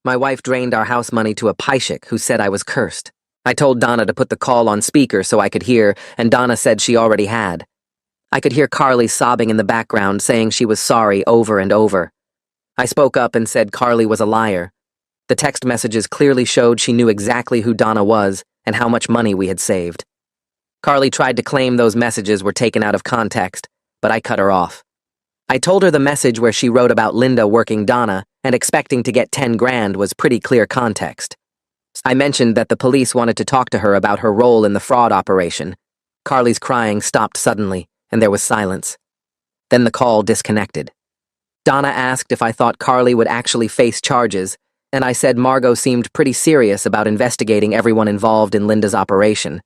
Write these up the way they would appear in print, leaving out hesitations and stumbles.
My wife drained our house money to a PYSHIC who said I was cursed. I told Donna to put the call on speaker so I could hear, and Donna said she already had. I could hear Carly sobbing in the background, saying she was sorry over and over. I spoke up and said Carly was a liar. The text messages clearly showed she knew exactly who Donna was and how much money we had saved. Carly tried to claim those messages were taken out of context, but I cut her off. I told her the message where she wrote about Linda working Donna and expecting to get 10 grand was pretty clear context. I mentioned that the police wanted to talk to her about her role in the fraud operation. Carly's crying stopped suddenly, and there was silence. Then the call disconnected. Donna asked if I thought Carly would actually face charges, and I said Margot seemed pretty serious about investigating everyone involved in Linda's operation.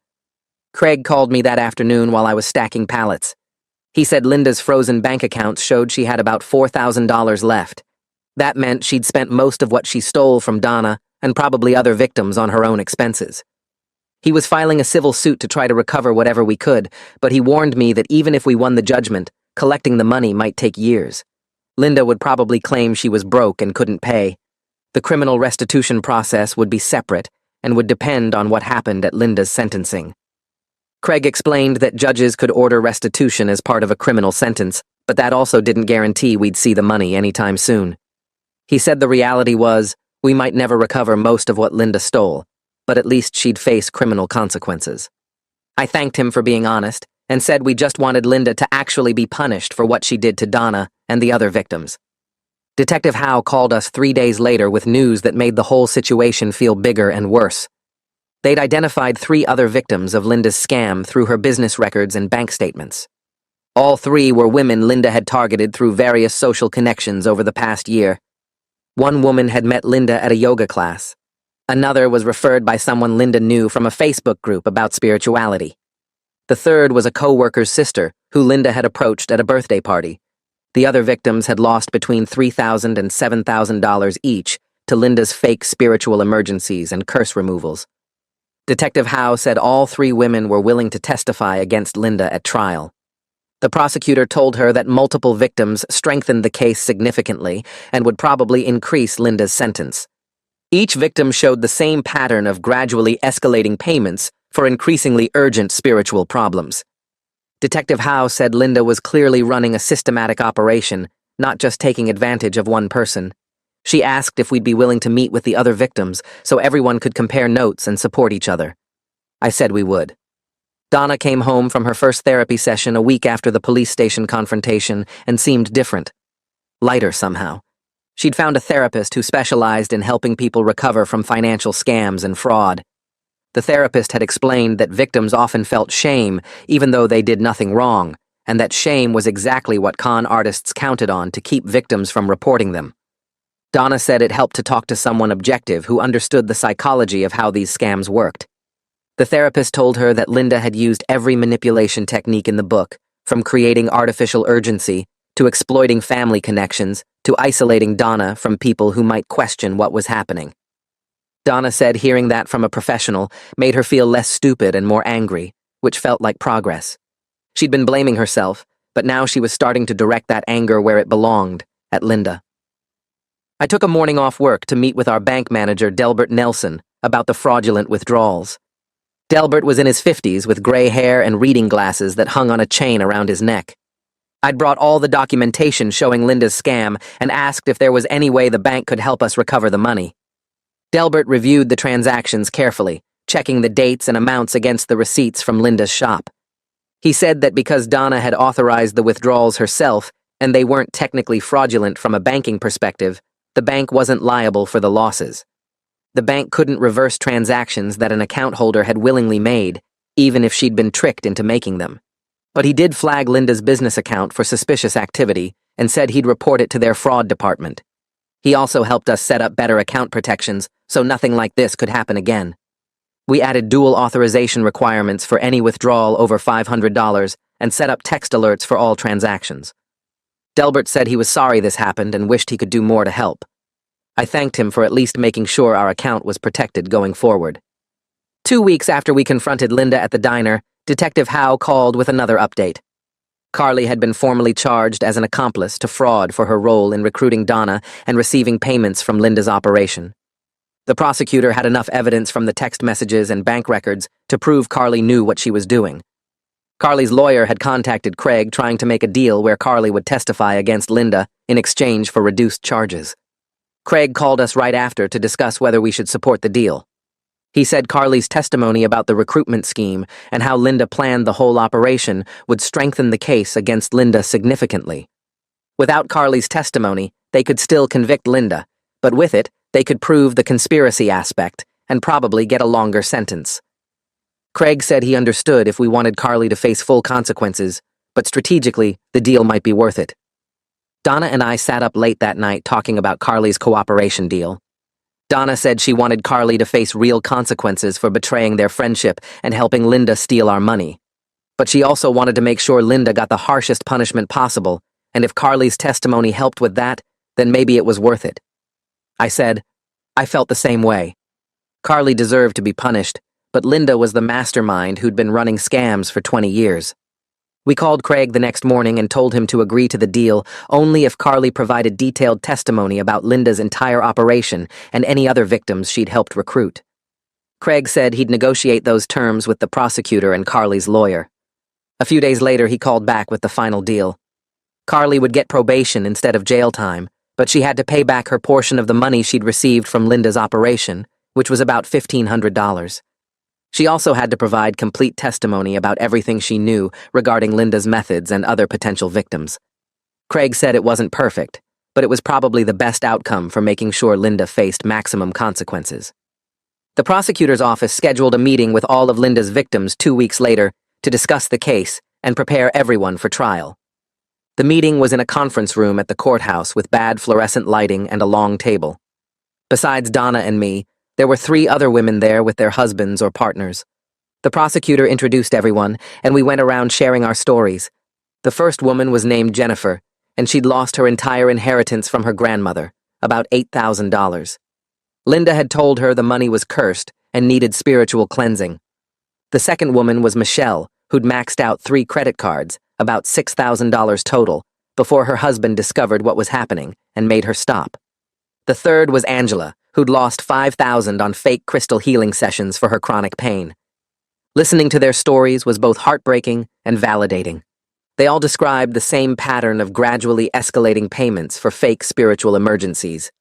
Craig called me that afternoon while I was stacking pallets. He said Linda's frozen bank accounts showed she had about $4,000 left. That meant she'd spent most of what she stole from Donna and probably other victims on her own expenses. He was filing a civil suit to try to recover whatever we could, but he warned me that even if we won the judgment, collecting the money might take years. Linda would probably claim she was broke and couldn't pay. The criminal restitution process would be separate and would depend on what happened at Linda's sentencing. Craig explained that judges could order restitution as part of a criminal sentence, but that also didn't guarantee we'd see the money anytime soon. He said the reality was, we might never recover most of what Linda stole, but at least she'd face criminal consequences. I thanked him for being honest and said we just wanted Linda to actually be punished for what she did to Donna and the other victims. Detective Howe called us 3 days later with news that made the whole situation feel bigger and worse. They'd identified 3 other victims of Linda's scam through her business records and bank statements. All 3 were women Linda had targeted through various social connections over the past year. One woman had met Linda at a yoga class. Another was referred by someone Linda knew from a Facebook group about spirituality. The third was a co-worker's sister who Linda had approached at a birthday party. The other victims had lost between $3,000 and $7,000 each to Linda's fake spiritual emergencies and curse removals. Detective Howe said all 3 women were willing to testify against Linda at trial. The prosecutor told her that multiple victims strengthened the case significantly and would probably increase Linda's sentence. Each victim showed the same pattern of gradually escalating payments for increasingly urgent spiritual problems. Detective Howe said Linda was clearly running a systematic operation, not just taking advantage of one person. She asked if we'd be willing to meet with the other victims so everyone could compare notes and support each other. I said we would. Donna came home from her first therapy session a week after the police station confrontation and seemed different. Lighter somehow. She'd found a therapist who specialized in helping people recover from financial scams and fraud. The therapist had explained that victims often felt shame even though they did nothing wrong, and that shame was exactly what con artists counted on to keep victims from reporting them. Donna said it helped to talk to someone objective who understood the psychology of how these scams worked. The therapist told her that Linda had used every manipulation technique in the book, from creating artificial urgency, to exploiting family connections, to isolating Donna from people who might question what was happening. Donna said hearing that from a professional made her feel less stupid and more angry, which felt like progress. She'd been blaming herself, but now she was starting to direct that anger where it belonged, at Linda. I took a morning off work to meet with our bank manager, Delbert Nelson, about the fraudulent withdrawals. Delbert was in his 50s with gray hair and reading glasses that hung on a chain around his neck. I'd brought all the documentation showing Linda's scam and asked if there was any way the bank could help us recover the money. Delbert reviewed the transactions carefully, checking the dates and amounts against the receipts from Linda's shop. He said that because Donna had authorized the withdrawals herself and they weren't technically fraudulent from a banking perspective, the bank wasn't liable for the losses. The bank couldn't reverse transactions that an account holder had willingly made, even if she'd been tricked into making them. But he did flag Linda's business account for suspicious activity and said he'd report it to their fraud department. He also helped us set up better account protections so nothing like this could happen again. We added dual authorization requirements for any withdrawal over $500 and set up text alerts for all transactions. Delbert said he was sorry this happened and wished he could do more to help. I thanked him for at least making sure our account was protected going forward. 2 weeks after we confronted Linda at the diner, Detective Howe called with another update. Carly had been formally charged as an accomplice to fraud for her role in recruiting Donna and receiving payments from Linda's operation. The prosecutor had enough evidence from the text messages and bank records to prove Carly knew what she was doing. Carly's lawyer had contacted Craig trying to make a deal where Carly would testify against Linda in exchange for reduced charges. Craig called us right after to discuss whether we should support the deal. He said Carly's testimony about the recruitment scheme and how Linda planned the whole operation would strengthen the case against Linda significantly. Without Carly's testimony, they could still convict Linda, but with it, they could prove the conspiracy aspect and probably get a longer sentence. Craig said he understood if we wanted Carly to face full consequences, but strategically, the deal might be worth it. Donna and I sat up late that night talking about Carly's cooperation deal. Donna said she wanted Carly to face real consequences for betraying their friendship and helping Linda steal our money. But she also wanted to make sure Linda got the harshest punishment possible, and if Carly's testimony helped with that, then maybe it was worth it. I said, I felt the same way. Carly deserved to be punished, but Linda was the mastermind who'd been running scams for 20 years. We called Craig the next morning and told him to agree to the deal only if Carly provided detailed testimony about Linda's entire operation and any other victims she'd helped recruit. Craig said he'd negotiate those terms with the prosecutor and Carly's lawyer. A few days later, he called back with the final deal. Carly would get probation instead of jail time, but she had to pay back her portion of the money she'd received from Linda's operation, which was about $1,500. She also had to provide complete testimony about everything she knew regarding Linda's methods and other potential victims. Craig said it wasn't perfect, but it was probably the best outcome for making sure Linda faced maximum consequences. The prosecutor's office scheduled a meeting with all of Linda's victims 2 weeks later to discuss the case and prepare everyone for trial. The meeting was in a conference room at the courthouse with bad fluorescent lighting and a long table. Besides Donna and me, there were 3 other women there with their husbands or partners. The prosecutor introduced everyone, and we went around sharing our stories. The first woman was named Jennifer, and she'd lost her entire inheritance from her grandmother, about $8,000. Linda had told her the money was cursed and needed spiritual cleansing. The second woman was Michelle, who'd maxed out 3 credit cards, about $6,000 total, before her husband discovered what was happening and made her stop. The third was Angela, who'd lost $5,000 on fake crystal healing sessions for her chronic pain. Listening to their stories was both heartbreaking and validating. They all described the same pattern of gradually escalating payments for fake spiritual emergencies.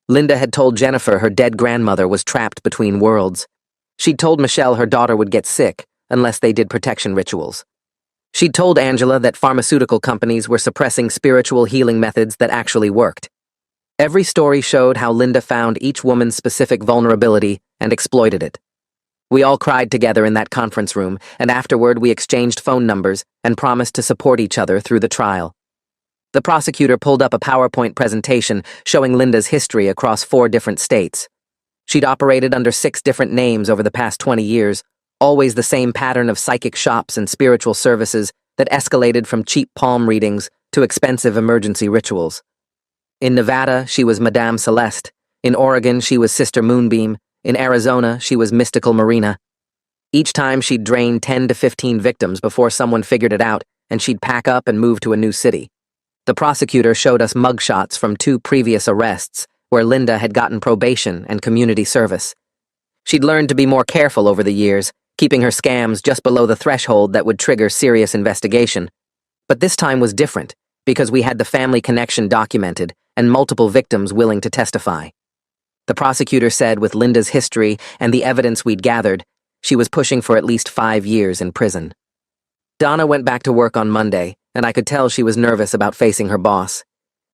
Linda had told Jennifer her dead grandmother was trapped between worlds. She'd told Michelle her daughter would get sick unless they did protection rituals. She'd told Angela that pharmaceutical companies were suppressing spiritual healing methods that actually worked. Every story showed how Linda found each woman's specific vulnerability and exploited it. We all cried together in that conference room, and afterward we exchanged phone numbers and promised to support each other through the trial. The prosecutor pulled up a PowerPoint presentation showing Linda's history across 4 different states. She'd operated under 6 different names over the past 20 years, always the same pattern of psychic shops and spiritual services that escalated from cheap palm readings to expensive emergency rituals. In Nevada, she was Madame Celeste. In Oregon, she was Sister Moonbeam. In Arizona, she was Mystical Marina. Each time she'd drain 10 to 15 victims before someone figured it out, and she'd pack up and move to a new city. The prosecutor showed us mugshots from 2 previous arrests, where Linda had gotten probation and community service. She'd learned to be more careful over the years, keeping her scams just below the threshold that would trigger serious investigation. But this time was different, because we had the family connection documented and multiple victims willing to testify. The prosecutor said with Linda's history and the evidence we'd gathered, she was pushing for at least 5 years in prison. Donna went back to work on Monday, and I could tell she was nervous about facing her boss.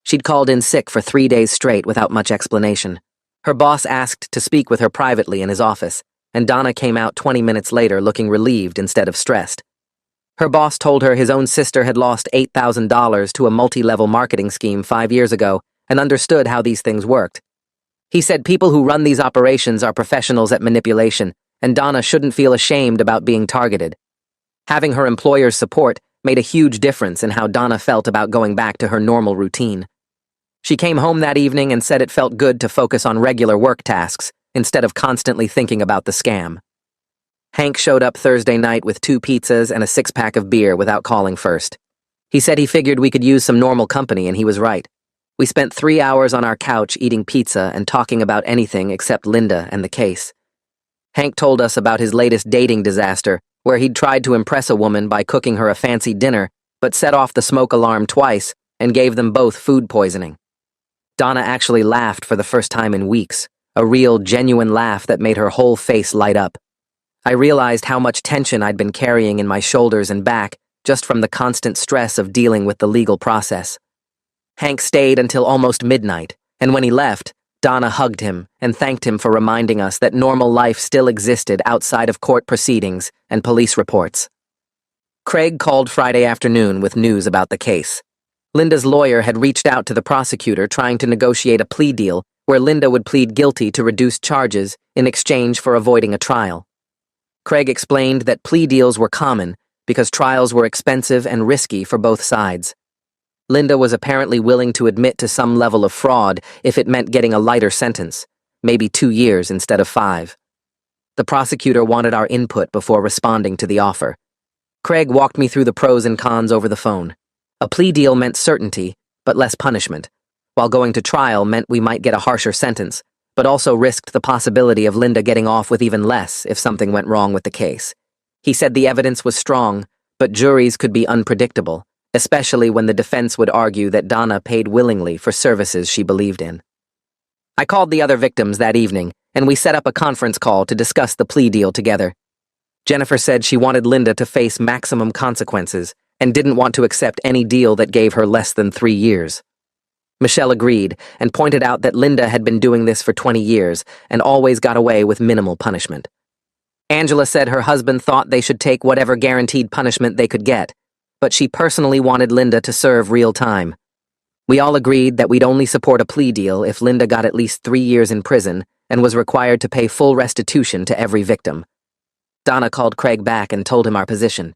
She'd called in sick for 3 days straight without much explanation. Her boss asked to speak with her privately in his office, and Donna came out 20 minutes later looking relieved instead of stressed. Her boss told her his own sister had lost $8,000 to a multi-level marketing scheme 5 years ago and understood how these things worked. He said people who run these operations are professionals at manipulation, and Donna shouldn't feel ashamed about being targeted. Having her employer's support made a huge difference in how Donna felt about going back to her normal routine. She came home that evening and said it felt good to focus on regular work tasks instead of constantly thinking about the scam. Hank showed up Thursday night with 2 pizzas and a 6-pack of beer without calling first. He said he figured we could use some normal company, and he was right. We spent 3 hours on our couch eating pizza and talking about anything except Linda and the case. Hank told us about his latest dating disaster, where he'd tried to impress a woman by cooking her a fancy dinner, but set off the smoke alarm twice and gave them both food poisoning. Donna actually laughed for the first time in weeks, a real, genuine laugh that made her whole face light up. I realized how much tension I'd been carrying in my shoulders and back just from the constant stress of dealing with the legal process. Hank stayed until almost midnight, and when he left, Donna hugged him and thanked him for reminding us that normal life still existed outside of court proceedings and police reports. Craig called Friday afternoon with news about the case. Linda's lawyer had reached out to the prosecutor trying to negotiate a plea deal where Linda would plead guilty to reduced charges in exchange for avoiding a trial. Craig explained that plea deals were common because trials were expensive and risky for both sides. Linda was apparently willing to admit to some level of fraud if it meant getting a lighter sentence, maybe 2 years instead of 5. The prosecutor wanted our input before responding to the offer. Craig walked me through the pros and cons over the phone. A plea deal meant certainty, but less punishment, while going to trial meant we might get a harsher sentence, but also risked the possibility of Linda getting off with even less if something went wrong with the case. He said the evidence was strong, but juries could be unpredictable, especially when the defense would argue that Donna paid willingly for services she believed in. I called the other victims that evening, and we set up a conference call to discuss the plea deal together. Jennifer said she wanted Linda to face maximum consequences and didn't want to accept any deal that gave her less than 3 years. Michelle agreed and pointed out that Linda had been doing this for 20 years and always got away with minimal punishment. Angela said her husband thought they should take whatever guaranteed punishment they could get, but she personally wanted Linda to serve real time. We all agreed that we'd only support a plea deal if Linda got at least 3 years in prison and was required to pay full restitution to every victim. Donna called Craig back and told him our position.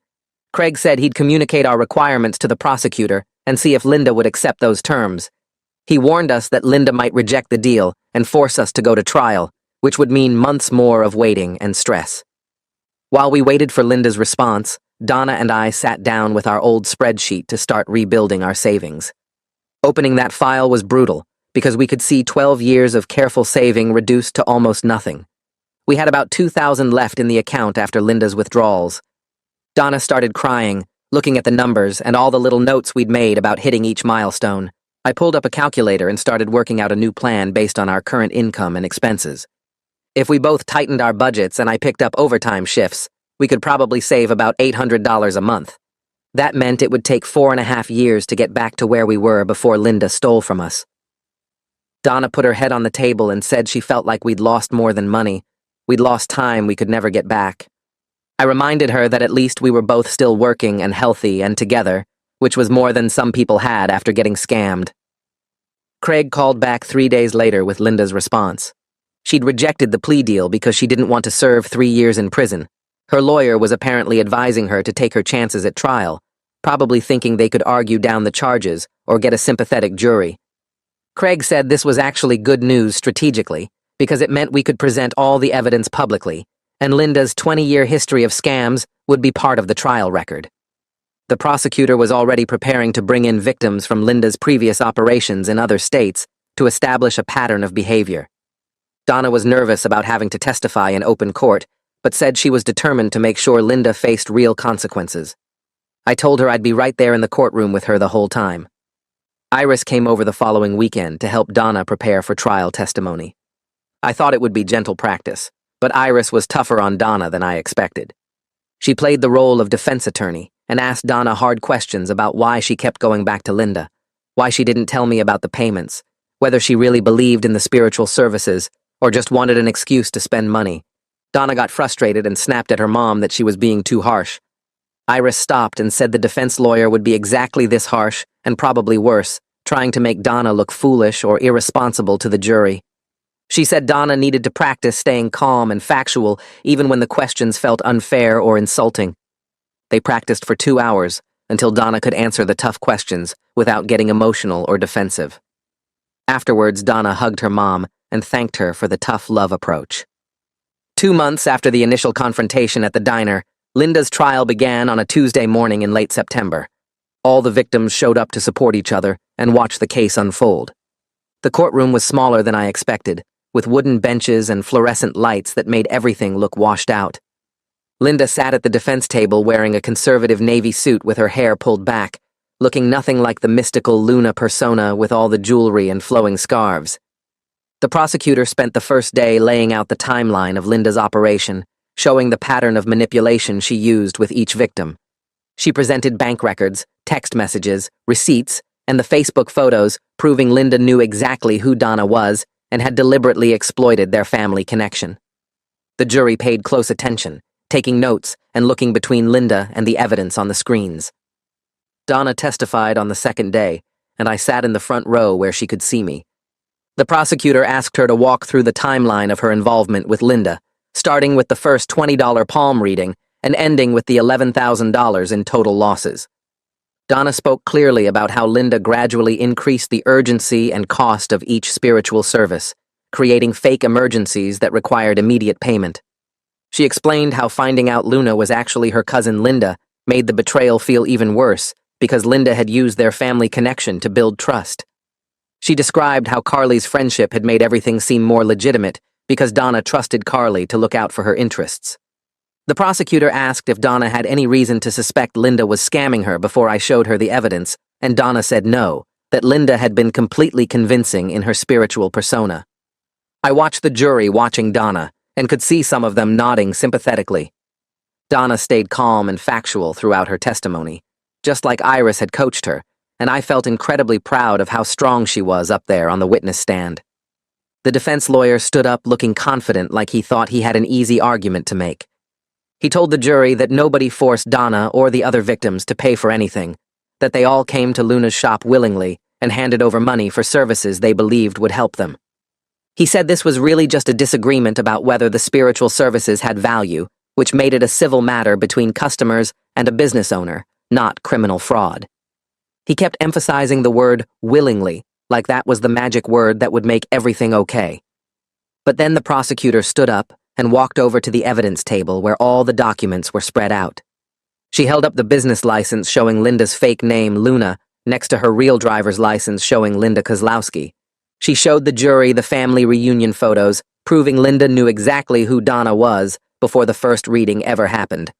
Craig said he'd communicate our requirements to the prosecutor and see if Linda would accept those terms. He warned us that Linda might reject the deal and force us to go to trial, which would mean months more of waiting and stress. While we waited for Linda's response, Donna and I sat down with our old spreadsheet to start rebuilding our savings. Opening that file was brutal, because we could see 12 years of careful saving reduced to almost nothing. We had about $2,000 left in the account after Linda's withdrawals. Donna started crying, looking at the numbers and all the little notes we'd made about hitting each milestone. I pulled up a calculator and started working out a new plan based on our current income and expenses. If we both tightened our budgets and I picked up overtime shifts, we could probably save about $800 a month. That meant it would take 4.5 years to get back to where we were before Linda stole from us. Donna put her head on the table and said she felt like we'd lost more than money. We'd lost time we could never get back. I reminded her that at least we were both still working and healthy and together, which was more than some people had after getting scammed. Craig called back 3 days later with Linda's response. She'd rejected the plea deal because she didn't want to serve 3 years in prison. Her lawyer was apparently advising her to take her chances at trial, probably thinking they could argue down the charges or get a sympathetic jury. Craig said this was actually good news strategically, because it meant we could present all the evidence publicly, and Linda's 20-year history of scams would be part of the trial record. The prosecutor was already preparing to bring in victims from Linda's previous operations in other states to establish a pattern of behavior. Donna was nervous about having to testify in open court, but said she was determined to make sure Linda faced real consequences. I told her I'd be right there in the courtroom with her the whole time. Iris came over the following weekend to help Donna prepare for trial testimony. I thought it would be gentle practice, but Iris was tougher on Donna than I expected. She played the role of defense attorney and asked Donna hard questions about why she kept going back to Linda, why she didn't tell me about the payments, whether she really believed in the spiritual services or just wanted an excuse to spend money. Donna got frustrated and snapped at her mom that she was being too harsh. Iris stopped and said the defense lawyer would be exactly this harsh, and probably worse, trying to make Donna look foolish or irresponsible to the jury. She said Donna needed to practice staying calm and factual even when the questions felt unfair or insulting. They practiced for 2 hours until Donna could answer the tough questions without getting emotional or defensive. Afterwards, Donna hugged her mom and thanked her for the tough love approach. 2 months after the initial confrontation at the diner, Linda's trial began on a Tuesday morning in late September. All the victims showed up to support each other, and watch the case unfold. The courtroom was smaller than I expected, with wooden benches and fluorescent lights that made everything look washed out. Linda sat at the defense table wearing a conservative navy suit with her hair pulled back, looking nothing like the mystical Luna persona with all the jewelry and flowing scarves. The prosecutor spent the first day laying out the timeline of Linda's operation, showing the pattern of manipulation she used with each victim. She presented bank records, text messages, receipts, and the Facebook photos proving Linda knew exactly who Donna was and had deliberately exploited their family connection. The jury paid close attention, taking notes and looking between Linda and the evidence on the screens. Donna testified on the second day, and I sat in the front row where she could see me. The prosecutor asked her to walk through the timeline of her involvement with Linda, starting with the first $20 palm reading and ending with the $11,000 in total losses. Donna spoke clearly about how Linda gradually increased the urgency and cost of each spiritual service, creating fake emergencies that required immediate payment. She explained how finding out Luna was actually her cousin Linda made the betrayal feel even worse because Linda had used their family connection to build trust. She described how Carly's friendship had made everything seem more legitimate because Donna trusted Carly to look out for her interests. The prosecutor asked if Donna had any reason to suspect Linda was scamming her before I showed her the evidence, and Donna said no, that Linda had been completely convincing in her spiritual persona. I watched the jury watching Donna, and could see some of them nodding sympathetically. Donna stayed calm and factual throughout her testimony, just like Iris had coached her, and I felt incredibly proud of how strong she was up there on the witness stand. The defense lawyer stood up looking confident like he thought he had an easy argument to make. He told the jury that nobody forced Donna or the other victims to pay for anything, that they all came to Luna's shop willingly and handed over money for services they believed would help them. He said this was really just a disagreement about whether the spiritual services had value, which made it a civil matter between customers and a business owner, not criminal fraud. He kept emphasizing the word willingly, like that was the magic word that would make everything okay. But then the prosecutor stood up and walked over to the evidence table where all the documents were spread out. She held up the business license showing Linda's fake name, Luna, next to her real driver's license showing Linda Kozlowski. She showed the jury the family reunion photos, proving Linda knew exactly who Donna was before the first reading ever happened.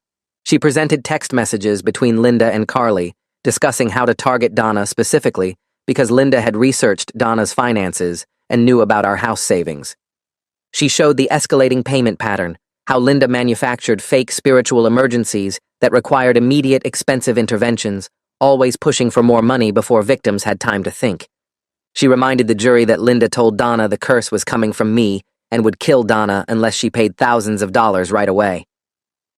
She presented text messages between Linda and Carly, discussing how to target Donna specifically because Linda had researched Donna's finances and knew about our house savings. She showed the escalating payment pattern, how Linda manufactured fake spiritual emergencies that required immediate expensive interventions, always pushing for more money before victims had time to think. She reminded the jury that Linda told Donna the curse was coming from me and would kill Donna unless she paid thousands of dollars right away.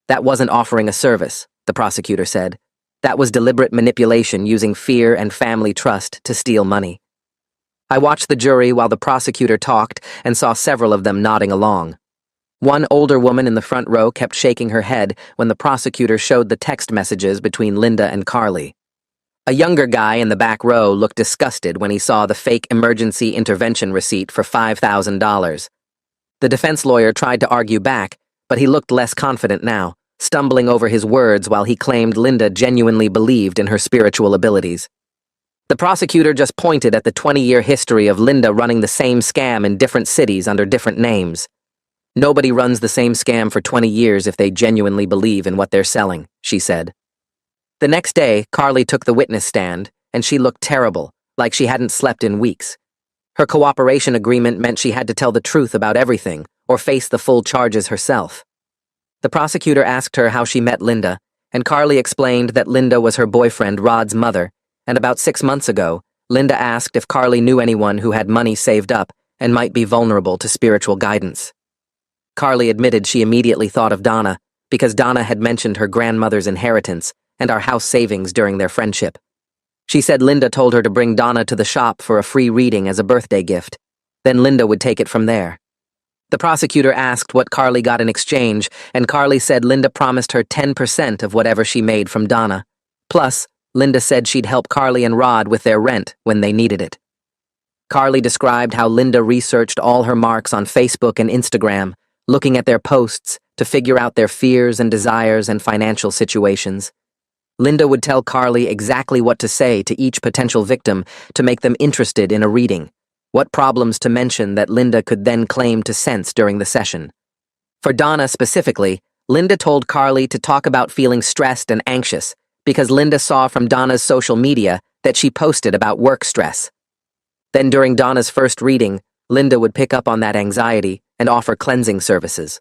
That wasn't offering a service, the prosecutor said. That was deliberate manipulation using fear and family trust to steal money. I watched the jury while the prosecutor talked and saw several of them nodding along. One older woman in the front row kept shaking her head when the prosecutor showed the text messages between Linda and Carly. A younger guy in the back row looked disgusted when he saw the fake emergency intervention receipt for $5,000. The defense lawyer tried to argue back, but he looked less confident now, stumbling over his words while he claimed Linda genuinely believed in her spiritual abilities. The prosecutor just pointed at the 20-year history of Linda running the same scam in different cities under different names. Nobody runs the same scam for 20 years if they genuinely believe in what they're selling, she said. The next day, Carly took the witness stand, and she looked terrible, like she hadn't slept in weeks. Her cooperation agreement meant she had to tell the truth about everything, or face the full charges herself. The prosecutor asked her how she met Linda, and Carly explained that Linda was her boyfriend Rod's mother, and about 6 months ago, Linda asked if Carly knew anyone who had money saved up and might be vulnerable to spiritual guidance. Carly admitted she immediately thought of Donna, because Donna had mentioned her grandmother's inheritance and our house savings during their friendship. She said Linda told her to bring Donna to the shop for a free reading as a birthday gift. Then Linda would take it from there. The prosecutor asked what Carly got in exchange, and Carly said Linda promised her 10% of whatever she made from Donna. Plus, Linda said she'd help Carly and Rod with their rent when they needed it. Carly described how Linda researched all her marks on Facebook and Instagram, looking at their posts to figure out their fears and desires and financial situations. Linda would tell Carly exactly what to say to each potential victim to make them interested in a reading, what problems to mention that Linda could then claim to sense during the session. For Donna specifically, Linda told Carly to talk about feeling stressed and anxious because Linda saw from Donna's social media that she posted about work stress. Then during Donna's first reading, Linda would pick up on that anxiety and offer cleansing services.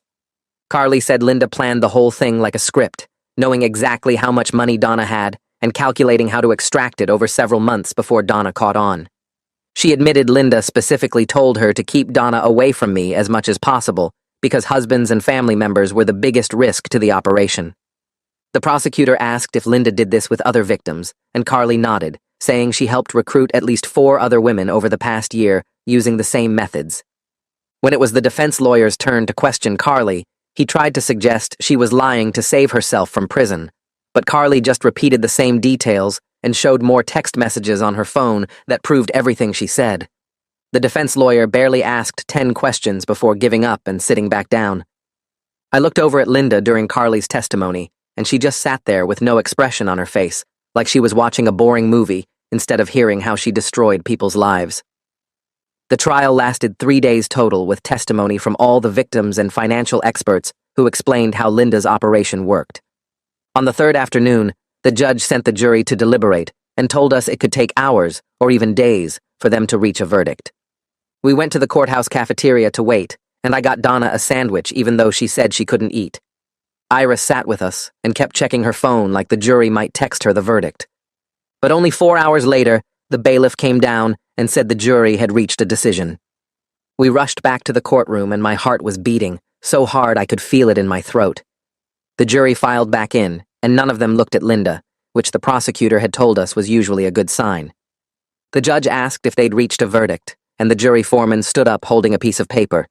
Carly said Linda planned the whole thing like a script, knowing exactly how much money Donna had and calculating how to extract it over several months before Donna caught on. She admitted Linda specifically told her to keep Donna away from me as much as possible because husbands and family members were the biggest risk to the operation. The prosecutor asked if Linda did this with other victims, and Carly nodded, saying she helped recruit at least 4 other women over the past year using the same methods. When it was the defense lawyer's turn to question Carly, he tried to suggest she was lying to save herself from prison, but Carly just repeated the same details and showed more text messages on her phone that proved everything she said. The defense lawyer barely asked 10 questions before giving up and sitting back down. I looked over at Linda during Carly's testimony, and she just sat there with no expression on her face, like she was watching a boring movie instead of hearing how she destroyed people's lives. The trial lasted 3 days total with testimony from all the victims and financial experts who explained how Linda's operation worked. On the third afternoon, the judge sent the jury to deliberate and told us it could take hours or even days for them to reach a verdict. We went to the courthouse cafeteria to wait, and I got Donna a sandwich even though she said she couldn't eat. Iris sat with us and kept checking her phone like the jury might text her the verdict. But only 4 hours later, the bailiff came down and said the jury had reached a decision. We rushed back to the courtroom and my heart was beating so hard I could feel it in my throat. The jury filed back in, and none of them looked at Linda, which the prosecutor had told us was usually a good sign. The judge asked if they'd reached a verdict, and the jury foreman stood up holding a piece of paper.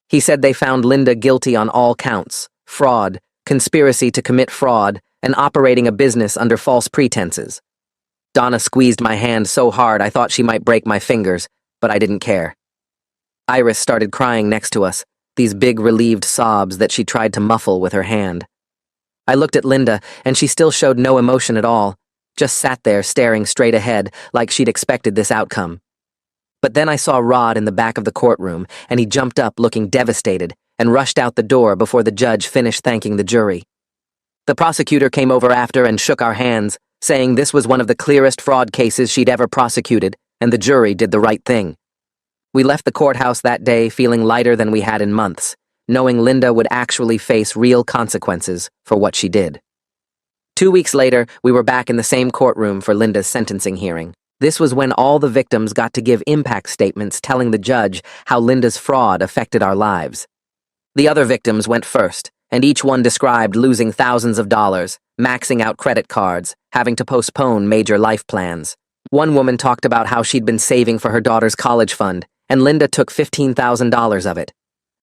He said they found Linda guilty on all counts: fraud, conspiracy to commit fraud, and operating a business under false pretenses. Donna squeezed my hand so hard I thought she might break my fingers, but I didn't care. Iris started crying next to us, these big relieved sobs that she tried to muffle with her hand. I looked at Linda, and she still showed no emotion at all, just sat there staring straight ahead like she'd expected this outcome. But then I saw Rod in the back of the courtroom, and he jumped up looking devastated and rushed out the door before the judge finished thanking the jury. The prosecutor came over after and shook our hands, saying this was one of the clearest fraud cases she'd ever prosecuted, and the jury did the right thing. We left the courthouse that day feeling lighter than we had in months, knowing Linda would actually face real consequences for what she did. 2 weeks later, we were back in the same courtroom for Linda's sentencing hearing. This was when all the victims got to give impact statements telling the judge how Linda's fraud affected our lives. The other victims went first, and each one described losing thousands of dollars, maxing out credit cards, having to postpone major life plans. One woman talked about how she'd been saving for her daughter's college fund, and Linda took $15,000 of it.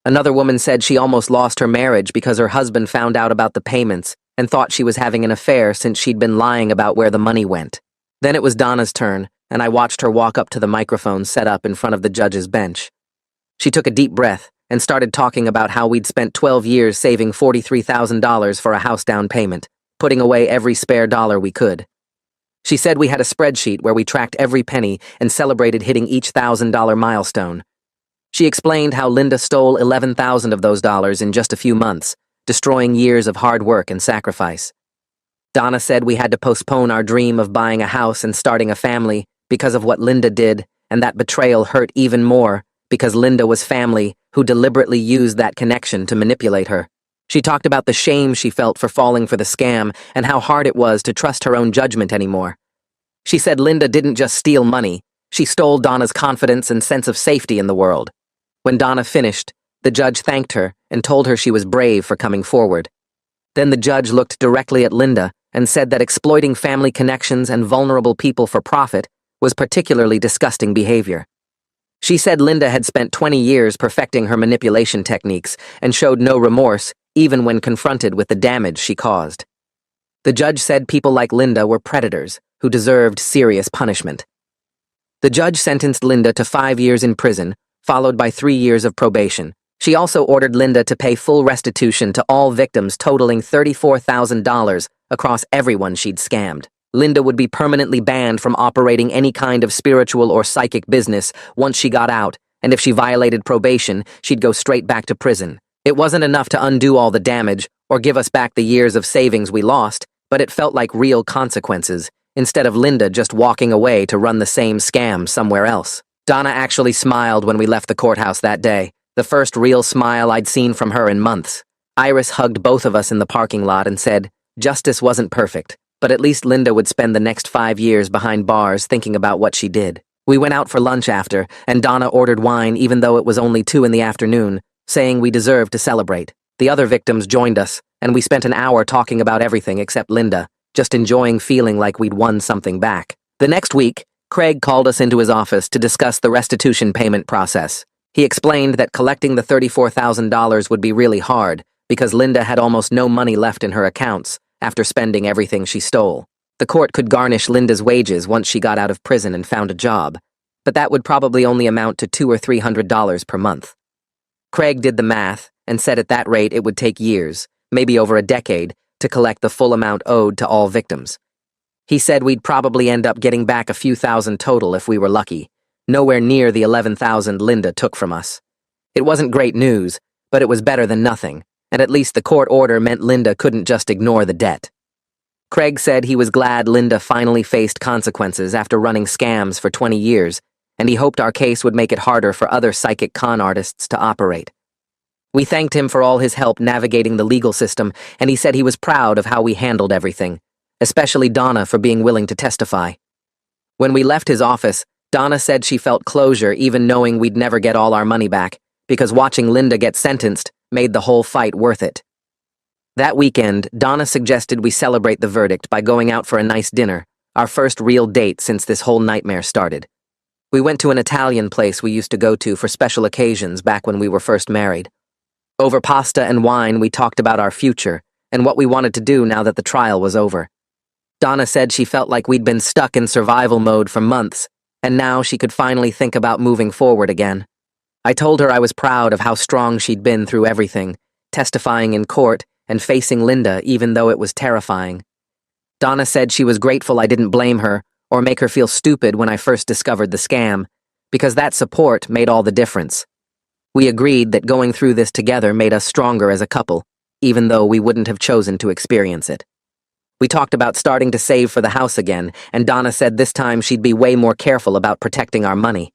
Another woman said she almost lost her marriage because her husband found out about the payments and thought she was having an affair since she'd been lying about where the money went. Then it was Donna's turn, and I watched her walk up to the microphone set up in front of the judge's bench. She took a deep breath and started talking about how we'd spent 12 years saving $43,000 for a house down payment, putting away every spare dollar we could. She said we had a spreadsheet where we tracked every penny and celebrated hitting each $1,000 milestone. She explained how Linda stole 11,000 of those dollars in just a few months, destroying years of hard work and sacrifice. Donna said we had to postpone our dream of buying a house and starting a family because of what Linda did, and that betrayal hurt even more because Linda was family who deliberately used that connection to manipulate her. She talked about the shame she felt for falling for the scam and how hard it was to trust her own judgment anymore. She said Linda didn't just steal money, she stole Donna's confidence and sense of safety in the world. When Donna finished, the judge thanked her and told her she was brave for coming forward. Then the judge looked directly at Linda and said that exploiting family connections and vulnerable people for profit was particularly disgusting behavior. She said Linda had spent 20 years perfecting her manipulation techniques and showed no remorse even when confronted with the damage she caused. The judge said people like Linda were predators who deserved serious punishment. The judge sentenced Linda to 5 years in prison, followed by 3 years of probation. She also ordered Linda to pay full restitution to all victims totaling $34,000 across everyone she'd scammed. Linda would be permanently banned from operating any kind of spiritual or psychic business once she got out, and if she violated probation, she'd go straight back to prison. It wasn't enough to undo all the damage or give us back the years of savings we lost, but it felt like real consequences, instead of Linda just walking away to run the same scam somewhere else. Donna actually smiled when we left the courthouse that day, the first real smile I'd seen from her in months. Iris hugged both of us in the parking lot and said, "Justice wasn't perfect, but at least Linda would spend the next 5 years behind bars thinking about what she did." We went out for lunch after, and Donna ordered wine even though it was only 2 in the afternoon, saying we deserved to celebrate. The other victims joined us, and we spent an hour talking about everything except Linda, just enjoying feeling like we'd won something back. The next week, Craig called us into his office to discuss the restitution payment process. He explained that collecting the $34,000 would be really hard because Linda had almost no money left in her accounts after spending everything she stole. The court could garnish Linda's wages once she got out of prison and found a job, but that would probably only amount to $200 or $300 per month. Craig did the math and said at that rate it would take years, maybe over a decade, to collect the full amount owed to all victims. He said we'd probably end up getting back a few thousand total if we were lucky, nowhere near the 11,000 Linda took from us. It wasn't great news, but it was better than nothing, and at least the court order meant Linda couldn't just ignore the debt. Craig said he was glad Linda finally faced consequences after running scams for 20 years, and he hoped our case would make it harder for other psychic con artists to operate. We thanked him for all his help navigating the legal system, and he said he was proud of how we handled everything, especially Donna for being willing to testify. When we left his office, Donna said she felt closure even knowing we'd never get all our money back, because watching Linda get sentenced made the whole fight worth it. That weekend, Donna suggested we celebrate the verdict by going out for a nice dinner, our first real date since this whole nightmare started. We went to an Italian place we used to go to for special occasions back when we were first married. Over pasta and wine, we talked about our future and what we wanted to do now that the trial was over. Donna said she felt like we'd been stuck in survival mode for months, and now she could finally think about moving forward again. I told her I was proud of how strong she'd been through everything, testifying in court and facing Linda even though it was terrifying. Donna said she was grateful I didn't blame her or make her feel stupid when I first discovered the scam, because that support made all the difference. We agreed that going through this together made us stronger as a couple, even though we wouldn't have chosen to experience it. We talked about starting to save for the house again, and Donna said this time she'd be way more careful about protecting our money.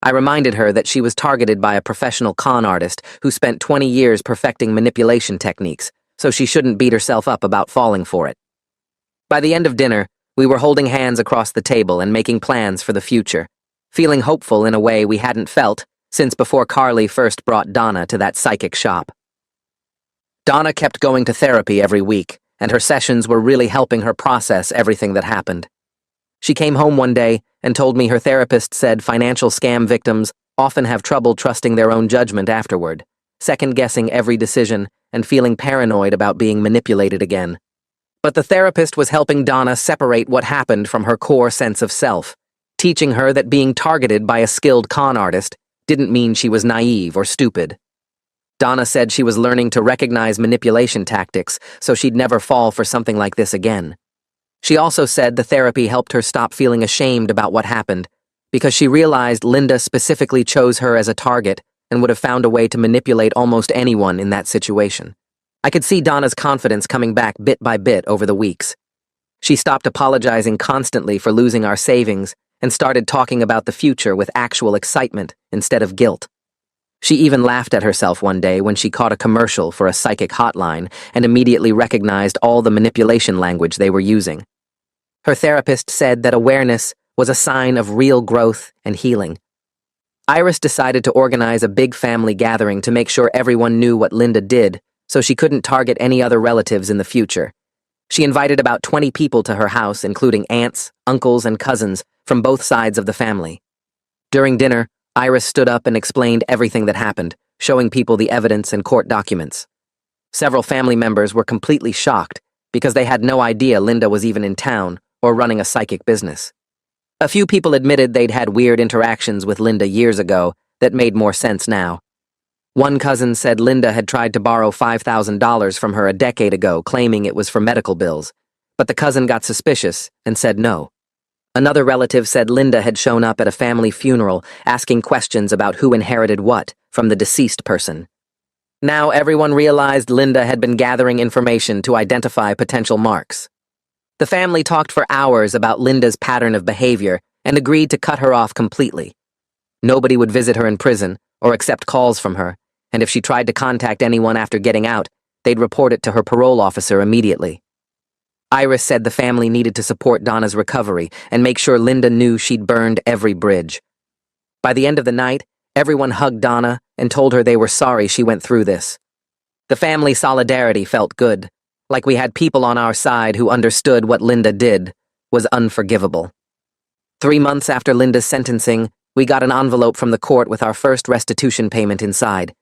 I reminded her that she was targeted by a professional con artist who spent 20 years perfecting manipulation techniques, so she shouldn't beat herself up about falling for it. By the end of dinner, we were holding hands across the table and making plans for the future, feeling hopeful in a way we hadn't felt since before Carly first brought Donna to that psychic shop. Donna kept going to therapy every week, and her sessions were really helping her process everything that happened. She came home one day and told me her therapist said financial scam victims often have trouble trusting their own judgment afterward, second-guessing every decision and feeling paranoid about being manipulated again. But the therapist was helping Donna separate what happened from her core sense of self, teaching her that being targeted by a skilled con artist didn't mean she was naive or stupid. Donna said she was learning to recognize manipulation tactics so she'd never fall for something like this again. She also said the therapy helped her stop feeling ashamed about what happened, because she realized Linda specifically chose her as a target and would have found a way to manipulate almost anyone in that situation. I could see Donna's confidence coming back bit by bit over the weeks. She stopped apologizing constantly for losing our savings and started talking about the future with actual excitement instead of guilt. She even laughed at herself one day when she caught a commercial for a psychic hotline and immediately recognized all the manipulation language they were using. Her therapist said that awareness was a sign of real growth and healing. Iris decided to organize a big family gathering to make sure everyone knew what Linda did, so she couldn't target any other relatives in the future. She invited about 20 people to her house, including aunts, uncles, and cousins from both sides of the family. During dinner, Iris stood up and explained everything that happened, showing people the evidence and court documents. Several family members were completely shocked because they had no idea Linda was even in town or running a psychic business. A few people admitted they'd had weird interactions with Linda years ago that made more sense now. One cousin said Linda had tried to borrow $5,000 from her a decade ago, claiming it was for medical bills, but the cousin got suspicious and said no. Another relative said Linda had shown up at a family funeral asking questions about who inherited what from the deceased person. Now everyone realized Linda had been gathering information to identify potential marks. The family talked for hours about Linda's pattern of behavior and agreed to cut her off completely. Nobody would visit her in prison or accept calls from her, and if she tried to contact anyone after getting out, they'd report it to her parole officer immediately. Iris said the family needed to support Donna's recovery and make sure Linda knew she'd burned every bridge. By the end of the night, everyone hugged Donna and told her they were sorry she went through this. The family solidarity felt good, like we had people on our side who understood what Linda did was unforgivable. 3 months after Linda's sentencing, we got an envelope from the court with our first restitution payment inside.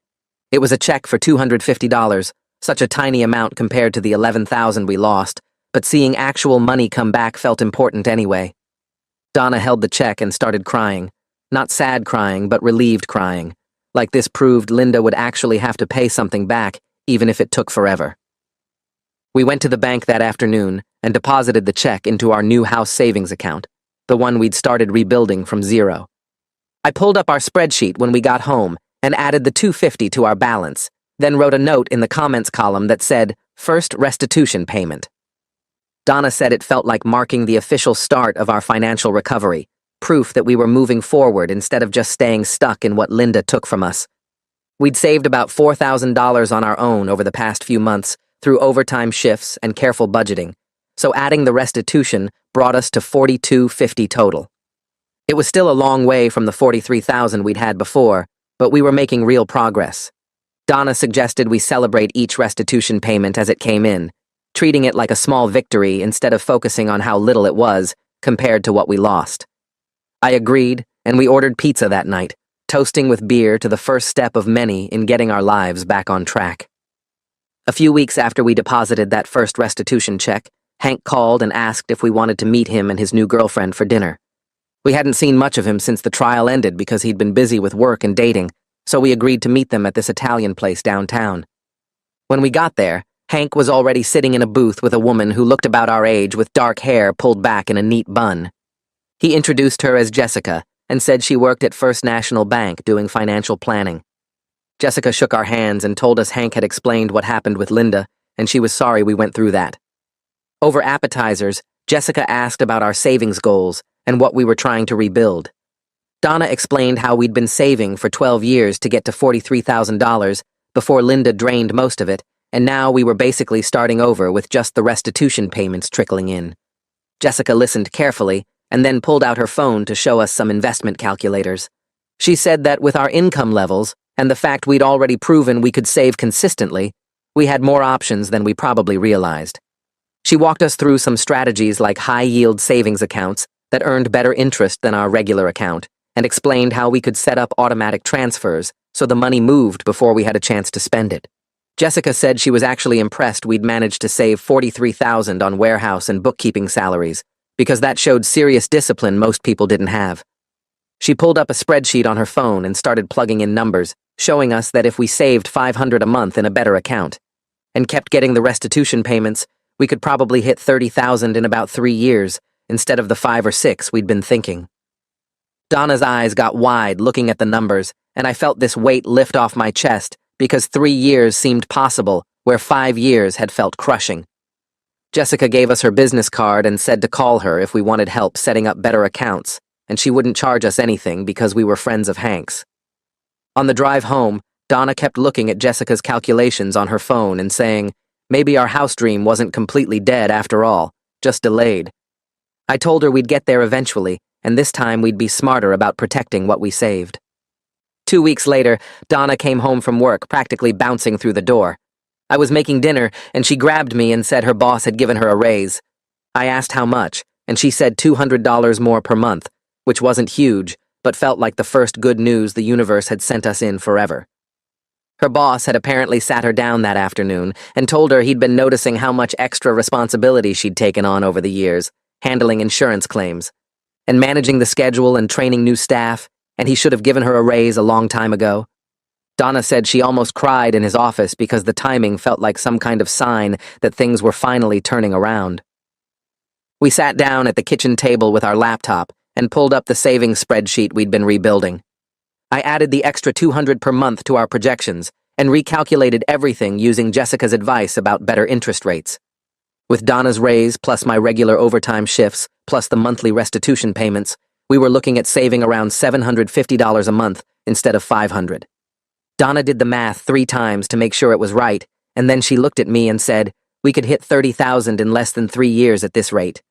It was a check for $250, such a tiny amount compared to the $11,000 we lost, but seeing actual money come back felt important anyway. Donna held the check and started crying. Not sad crying, but relieved crying. Like this proved Linda would actually have to pay something back, even if it took forever. We went to the bank that afternoon and deposited the check into our new house savings account, the one we'd started rebuilding from zero. I pulled up our spreadsheet when we got home and added the $250 to our balance, then wrote a note in the comments column that said, "First restitution payment." Donna said it felt like marking the official start of our financial recovery, proof that we were moving forward instead of just staying stuck in what Linda took from us. We'd saved about $4,000 on our own over the past few months through overtime shifts and careful budgeting, so adding the restitution brought us to $4,250 total. It was still a long way from the $43,000 we'd had before, but we were making real progress. Donna suggested we celebrate each restitution payment as it came in, treating it like a small victory instead of focusing on how little it was compared to what we lost. I agreed, and we ordered pizza that night, toasting with beer to the first step of many in getting our lives back on track. A few weeks after we deposited that first restitution check, Hank called and asked if we wanted to meet him and his new girlfriend for dinner. We hadn't seen much of him since the trial ended because he'd been busy with work and dating, so we agreed to meet them at this Italian place downtown. When we got there, Hank was already sitting in a booth with a woman who looked about our age with dark hair pulled back in a neat bun. He introduced her as Jessica and said she worked at First National Bank doing financial planning. Jessica shook our hands and told us Hank had explained what happened with Linda, and she was sorry we went through that. Over appetizers, Jessica asked about our savings goals and what we were trying to rebuild. Donna explained how we'd been saving for 12 years to get to $43,000 before Linda drained most of it, and now we were basically starting over with just the restitution payments trickling in. Jessica listened carefully and then pulled out her phone to show us some investment calculators. She said that with our income levels and the fact we'd already proven we could save consistently, we had more options than we probably realized. She walked us through some strategies like high-yield savings accounts that earned better interest than our regular account, and explained how we could set up automatic transfers so the money moved before we had a chance to spend it. Jessica said she was actually impressed we'd managed to save $43,000 on warehouse and bookkeeping salaries, because that showed serious discipline most people didn't have. She pulled up a spreadsheet on her phone and started plugging in numbers, showing us that if we saved $500 a month in a better account, and kept getting the restitution payments, we could probably hit $30,000 in about 3 years, instead of the 5 or 6 we'd been thinking. Donna's eyes got wide looking at the numbers, and I felt this weight lift off my chest because 3 years seemed possible where 5 years had felt crushing. Jessica gave us her business card and said to call her if we wanted help setting up better accounts, and she wouldn't charge us anything because we were friends of Hank's. On the drive home, Donna kept looking at Jessica's calculations on her phone and saying, maybe our house dream wasn't completely dead after all, just delayed. I told her we'd get there eventually, and this time we'd be smarter about protecting what we saved. 2 weeks later, Donna came home from work, practically bouncing through the door. I was making dinner, and she grabbed me and said her boss had given her a raise. I asked how much, and she said $200 more per month, which wasn't huge, but felt like the first good news the universe had sent us in forever. Her boss had apparently sat her down that afternoon and told her he'd been noticing how much extra responsibility she'd taken on over the years, handling insurance claims, and managing the schedule and training new staff, and he should have given her a raise a long time ago. Donna said she almost cried in his office because the timing felt like some kind of sign that things were finally turning around. We sat down at the kitchen table with our laptop and pulled up the savings spreadsheet we'd been rebuilding. I added the extra $200 per month to our projections and recalculated everything using Jessica's advice about better interest rates. With Donna's raise plus my regular overtime shifts plus the monthly restitution payments, we were looking at saving around $750 a month instead of $500. Donna did the math 3 times to make sure it was right, and then she looked at me and said, "We could hit $30,000 in less than 3 years at this rate."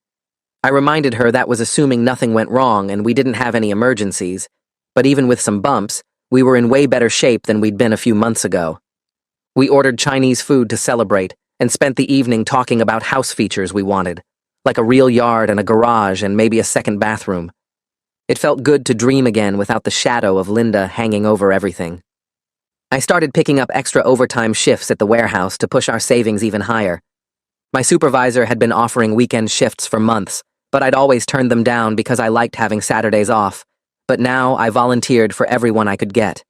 I reminded her that was assuming nothing went wrong and we didn't have any emergencies, but even with some bumps, we were in way better shape than we'd been a few months ago. We ordered Chinese food to celebrate and spent the evening talking about house features we wanted, like a real yard and a garage and maybe a second bathroom. It felt good to dream again without the shadow of Linda hanging over everything. I started picking up extra overtime shifts at the warehouse to push our savings even higher. My supervisor had been offering weekend shifts for months, but I'd always turned them down because I liked having Saturdays off. But now I volunteered for everyone I could get.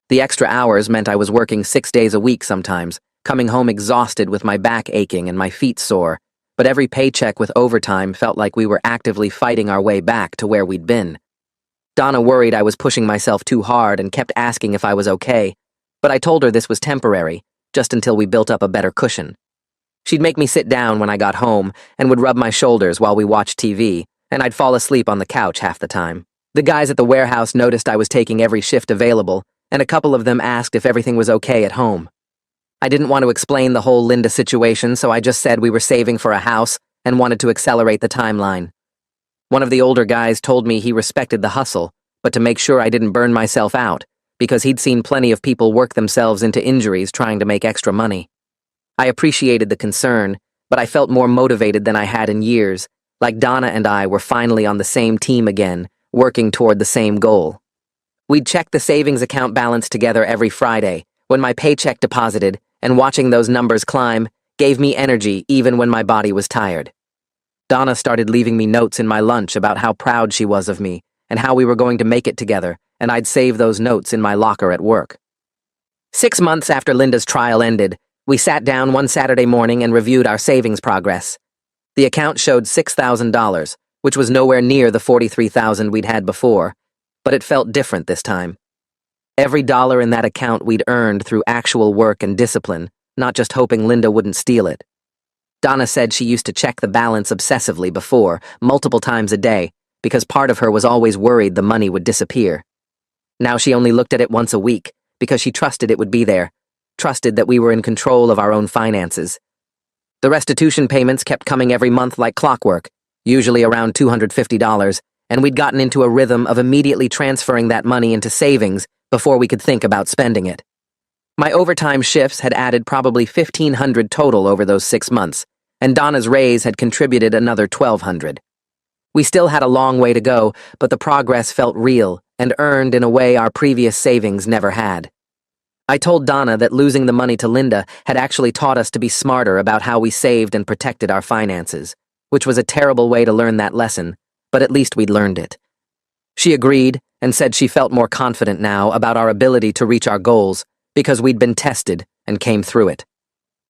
The extra hours meant I was working 6 days a week sometimes, coming home exhausted with my back aching and my feet sore, but every paycheck with overtime felt like we were actively fighting our way back to where we'd been. Donna worried I was pushing myself too hard and kept asking if I was okay, but I told her this was temporary, just until we built up a better cushion. She'd make me sit down when I got home and would rub my shoulders while we watched TV, and I'd fall asleep on the couch half the time. The guys at the warehouse noticed I was taking every shift available, and a couple of them asked if everything was okay at home. I didn't want to explain the whole Linda situation, so I just said we were saving for a house and wanted to accelerate the timeline. One of the older guys told me he respected the hustle, but to make sure I didn't burn myself out, because he'd seen plenty of people work themselves into injuries trying to make extra money. I appreciated the concern, but I felt more motivated than I had in years, like Donna and I were finally on the same team again, working toward the same goal. We'd check the savings account balance together every Friday, when my paycheck deposited, and watching those numbers climb gave me energy even when my body was tired. Donna started leaving me notes in my lunch about how proud she was of me, and how we were going to make it together, and I'd save those notes in my locker at work. 6 months after Linda's trial ended, we sat down one Saturday morning and reviewed our savings progress. The account showed $6,000, which was nowhere near the $43,000 we'd had before, but it felt different this time. Every dollar in that account we'd earned through actual work and discipline, not just hoping Linda wouldn't steal it. Donna said she used to check the balance obsessively before, multiple times a day, because part of her was always worried the money would disappear. Now she only looked at it once a week, because she trusted it would be there, trusted that we were in control of our own finances. The restitution payments kept coming every month like clockwork, usually around $250, and we'd gotten into a rhythm of immediately transferring that money into savings before we could think about spending it. My overtime shifts had added probably $1,500 total over those 6 months, and Donna's raise had contributed another $1,200. We still had a long way to go, but the progress felt real and earned in a way our previous savings never had. I told Donna that losing the money to Linda had actually taught us to be smarter about how we saved and protected our finances, which was a terrible way to learn that lesson, but at least we'd learned it. She agreed and said she felt more confident now about our ability to reach our goals because we'd been tested and came through it.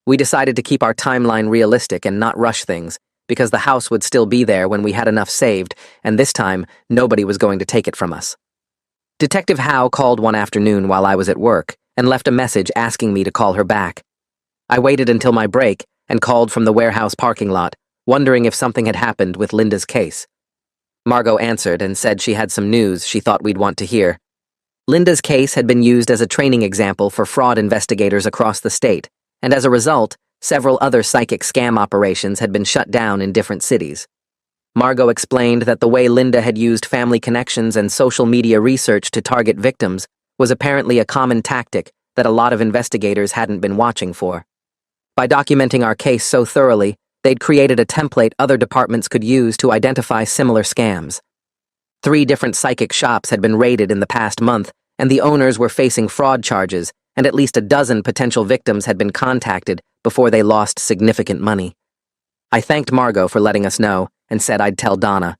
We decided to keep our timeline realistic and not rush things, because the house would still be there when we had enough saved, and this time, nobody was going to take it from us. Detective Howe called one afternoon while I was at work and left a message asking me to call her back. I waited until my break and called from the warehouse parking lot, wondering if something had happened with Linda's case. Margot answered and said she had some news she thought we'd want to hear. Linda's case had been used as a training example for fraud investigators across the state, and as a result, several other psychic scam operations had been shut down in different cities. Margot explained that the way Linda had used family connections and social media research to target victims was apparently a common tactic that a lot of investigators hadn't been watching for. By documenting our case so thoroughly, they'd created a template other departments could use to identify similar scams. 3 different psychic shops had been raided in the past month, and the owners were facing fraud charges, and at least a dozen potential victims had been contacted before they lost significant money. I thanked Margot for letting us know and said I'd tell Donna.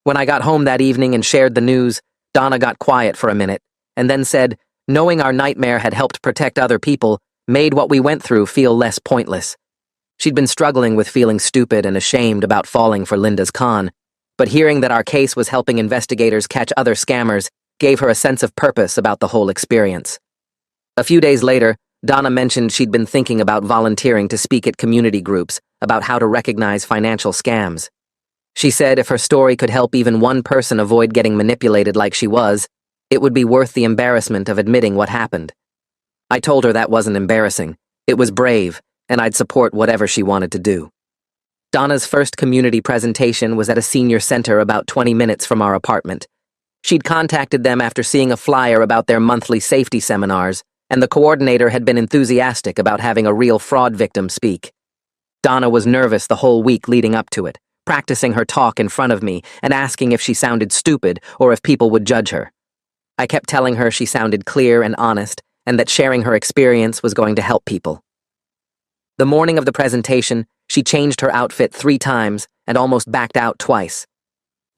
When I got home that evening and shared the news, Donna got quiet for a minute and then said, Knowing our nightmare had helped protect other people made what we went through feel less pointless. She'd been struggling with feeling stupid and ashamed about falling for Linda's con, but hearing that our case was helping investigators catch other scammers gave her a sense of purpose about the whole experience. A few days later, Donna mentioned she'd been thinking about volunteering to speak at community groups about how to recognize financial scams. She said if her story could help even one person avoid getting manipulated like she was, it would be worth the embarrassment of admitting what happened. I told her that wasn't embarrassing. It was brave, and I'd support whatever she wanted to do. Donna's first community presentation was at a senior center about 20 minutes from our apartment. She'd contacted them after seeing a flyer about their monthly safety seminars, and the coordinator had been enthusiastic about having a real fraud victim speak. Donna was nervous the whole week leading up to it, practicing her talk in front of me and asking if she sounded stupid or if people would judge her. I kept telling her she sounded clear and honest, and that sharing her experience was going to help people. The morning of the presentation, she changed her outfit 3 times and almost backed out twice.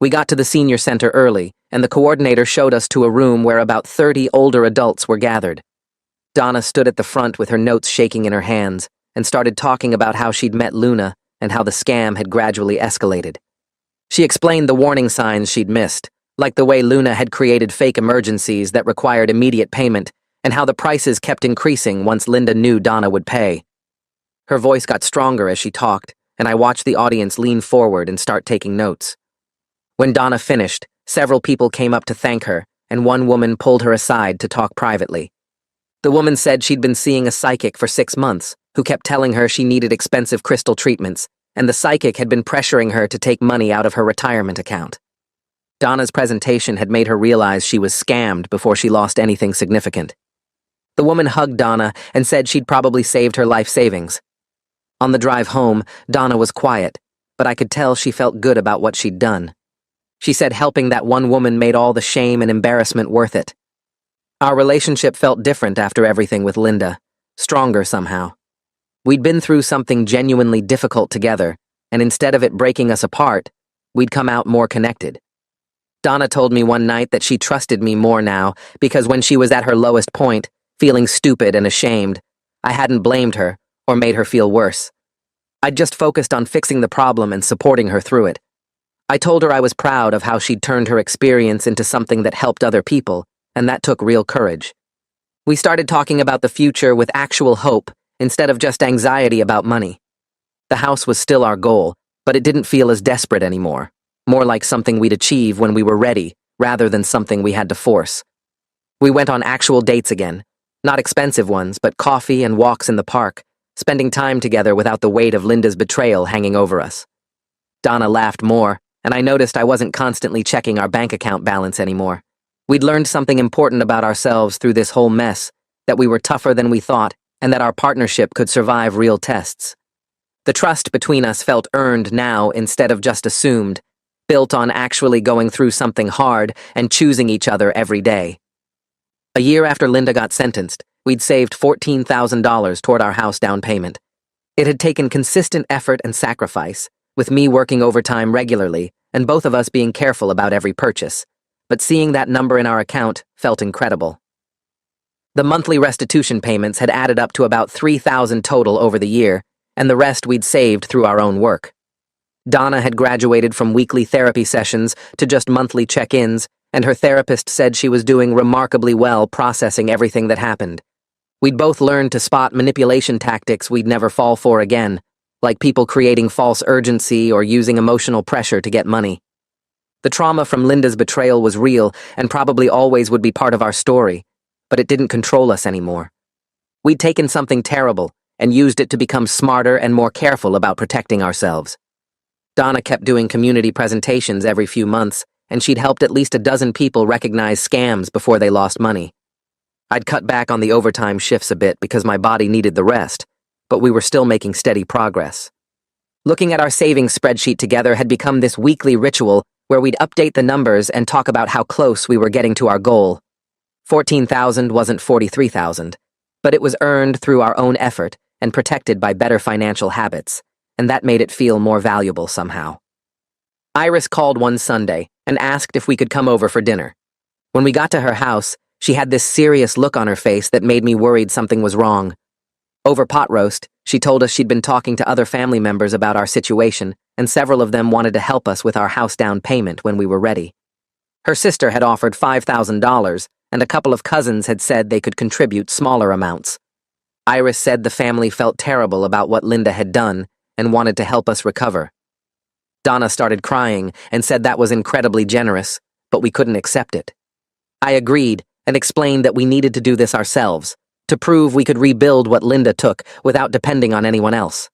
We got to the senior center early, and the coordinator showed us to a room where about 30 older adults were gathered. Donna stood at the front with her notes shaking in her hands and started talking about how she'd met Luna and how the scam had gradually escalated. She explained the warning signs she'd missed, like the way Luna had created fake emergencies that required immediate payment and how the prices kept increasing once Linda knew Donna would pay. Her voice got stronger as she talked, and I watched the audience lean forward and start taking notes. When Donna finished, several people came up to thank her, and one woman pulled her aside to talk privately. The woman said she'd been seeing a psychic for 6 months, who kept telling her she needed expensive crystal treatments, and the psychic had been pressuring her to take money out of her retirement account. Donna's presentation had made her realize she was scammed before she lost anything significant. The woman hugged Donna and said she'd probably saved her life savings. On the drive home, Donna was quiet, but I could tell she felt good about what she'd done. She said helping that one woman made all the shame and embarrassment worth it. Our relationship felt different after everything with Linda, stronger somehow. We'd been through something genuinely difficult together, and instead of it breaking us apart, we'd come out more connected. Donna told me one night that she trusted me more now because when she was at her lowest point, feeling stupid and ashamed, I hadn't blamed her or made her feel worse. I'd just focused on fixing the problem and supporting her through it. I told her I was proud of how she'd turned her experience into something that helped other people, and that took real courage. We started talking about the future with actual hope instead of just anxiety about money. The house was still our goal, but it didn't feel as desperate anymore, more like something we'd achieve when we were ready, rather than something we had to force. We went on actual dates again, not expensive ones, but coffee and walks in the park, spending time together without the weight of Linda's betrayal hanging over us. Donna laughed more, and I noticed I wasn't constantly checking our bank account balance anymore. We'd learned something important about ourselves through this whole mess, that we were tougher than we thought, and that our partnership could survive real tests. The trust between us felt earned now instead of just assumed, built on actually going through something hard and choosing each other every day. A year after Linda got sentenced, we'd saved $14,000 toward our house down payment. It had taken consistent effort and sacrifice, with me working overtime regularly and both of us being careful about every purchase, but seeing that number in our account felt incredible. The monthly restitution payments had added up to about $3,000 total over the year, and the rest we'd saved through our own work. Donna had graduated from weekly therapy sessions to just monthly check-ins, and her therapist said she was doing remarkably well processing everything that happened. We'd both learned to spot manipulation tactics we'd never fall for again, like people creating false urgency or using emotional pressure to get money. The trauma from Linda's betrayal was real and probably always would be part of our story, but it didn't control us anymore. We'd taken something terrible and used it to become smarter and more careful about protecting ourselves. Donna kept doing community presentations every few months, and she'd helped at least a dozen people recognize scams before they lost money. I'd cut back on the overtime shifts a bit because my body needed the rest, but we were still making steady progress. Looking at our savings spreadsheet together had become this weekly ritual where we'd update the numbers and talk about how close we were getting to our goal. 14,000 wasn't 43,000, but it was earned through our own effort and protected by better financial habits, and that made it feel more valuable somehow. Iris called one Sunday and asked if we could come over for dinner. When we got to her house, She had this serious look on her face that made me worried something was wrong. Over pot roast, she told us she'd been talking to other family members about our situation, and several of them wanted to help us with our house down payment when we were ready. Her sister had offered $5,000, and a couple of cousins had said they could contribute smaller amounts. Iris said the family felt terrible about what Linda had done and wanted to help us recover. Donna started crying and said that was incredibly generous, but we couldn't accept it. I agreed and explained that we needed to do this ourselves, to prove we could rebuild what Linda took without depending on anyone else.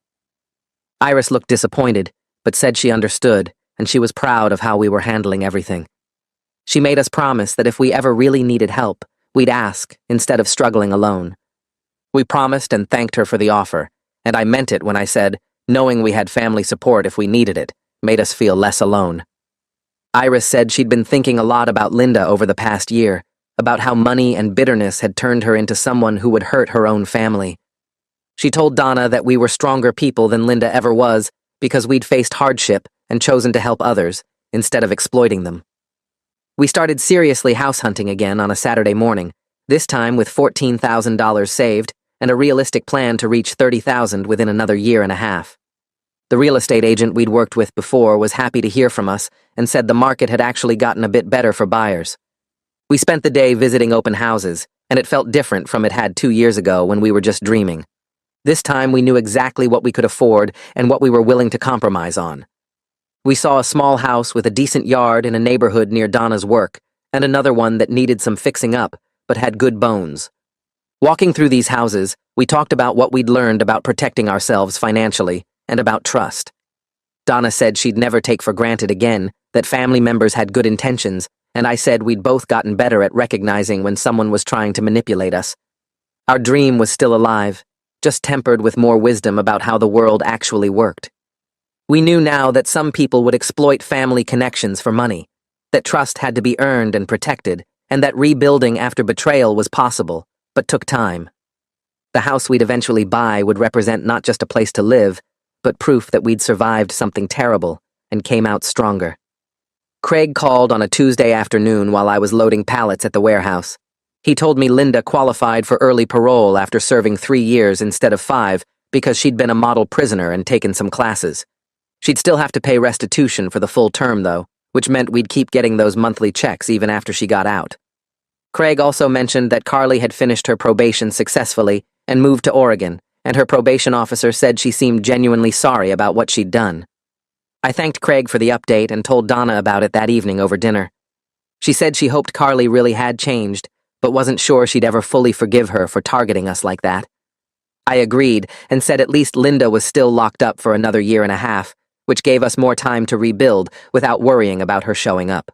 Iris looked disappointed, but said she understood, and she was proud of how we were handling everything. She made us promise that if we ever really needed help, we'd ask instead of struggling alone. We promised and thanked her for the offer, and I meant it when I said, knowing we had family support if we needed it, made us feel less alone. Iris said she'd been thinking a lot about Linda over the past year, about how money and bitterness had turned her into someone who would hurt her own family. She told Donna that we were stronger people than Linda ever was because we'd faced hardship and chosen to help others instead of exploiting them. We started seriously house hunting again on a Saturday morning, this time with $14,000 saved and a realistic plan to reach $30,000 within another year and a half. The real estate agent we'd worked with before was happy to hear from us and said the market had actually gotten a bit better for buyers. We spent the day visiting open houses, and it felt different from it had 2 years ago when we were just dreaming. This time we knew exactly what we could afford and what we were willing to compromise on. We saw a small house with a decent yard in a neighborhood near Donna's work, and another one that needed some fixing up, but had good bones. Walking through these houses, we talked about what we'd learned about protecting ourselves financially, and about trust. Donna said she'd never take for granted again that family members had good intentions, and I said we'd both gotten better at recognizing when someone was trying to manipulate us. Our dream was still alive, just tempered with more wisdom about how the world actually worked. We knew now that some people would exploit family connections for money, that trust had to be earned and protected, and that rebuilding after betrayal was possible, but took time. The house we'd eventually buy would represent not just a place to live, but proof that we'd survived something terrible and came out stronger. Craig called on a Tuesday afternoon while I was loading pallets at the warehouse. He told me Linda qualified for early parole after serving 3 years instead of 5 because she'd been a model prisoner and taken some classes. She'd still have to pay restitution for the full term, though, which meant we'd keep getting those monthly checks even after she got out. Craig also mentioned that Carly had finished her probation successfully and moved to Oregon, and her probation officer said she seemed genuinely sorry about what she'd done. I thanked Craig for the update and told Donna about it that evening over dinner. She said she hoped Carly really had changed, but wasn't sure she'd ever fully forgive her for targeting us like that. I agreed and said at least Linda was still locked up for another year and a half, which gave us more time to rebuild without worrying about her showing up.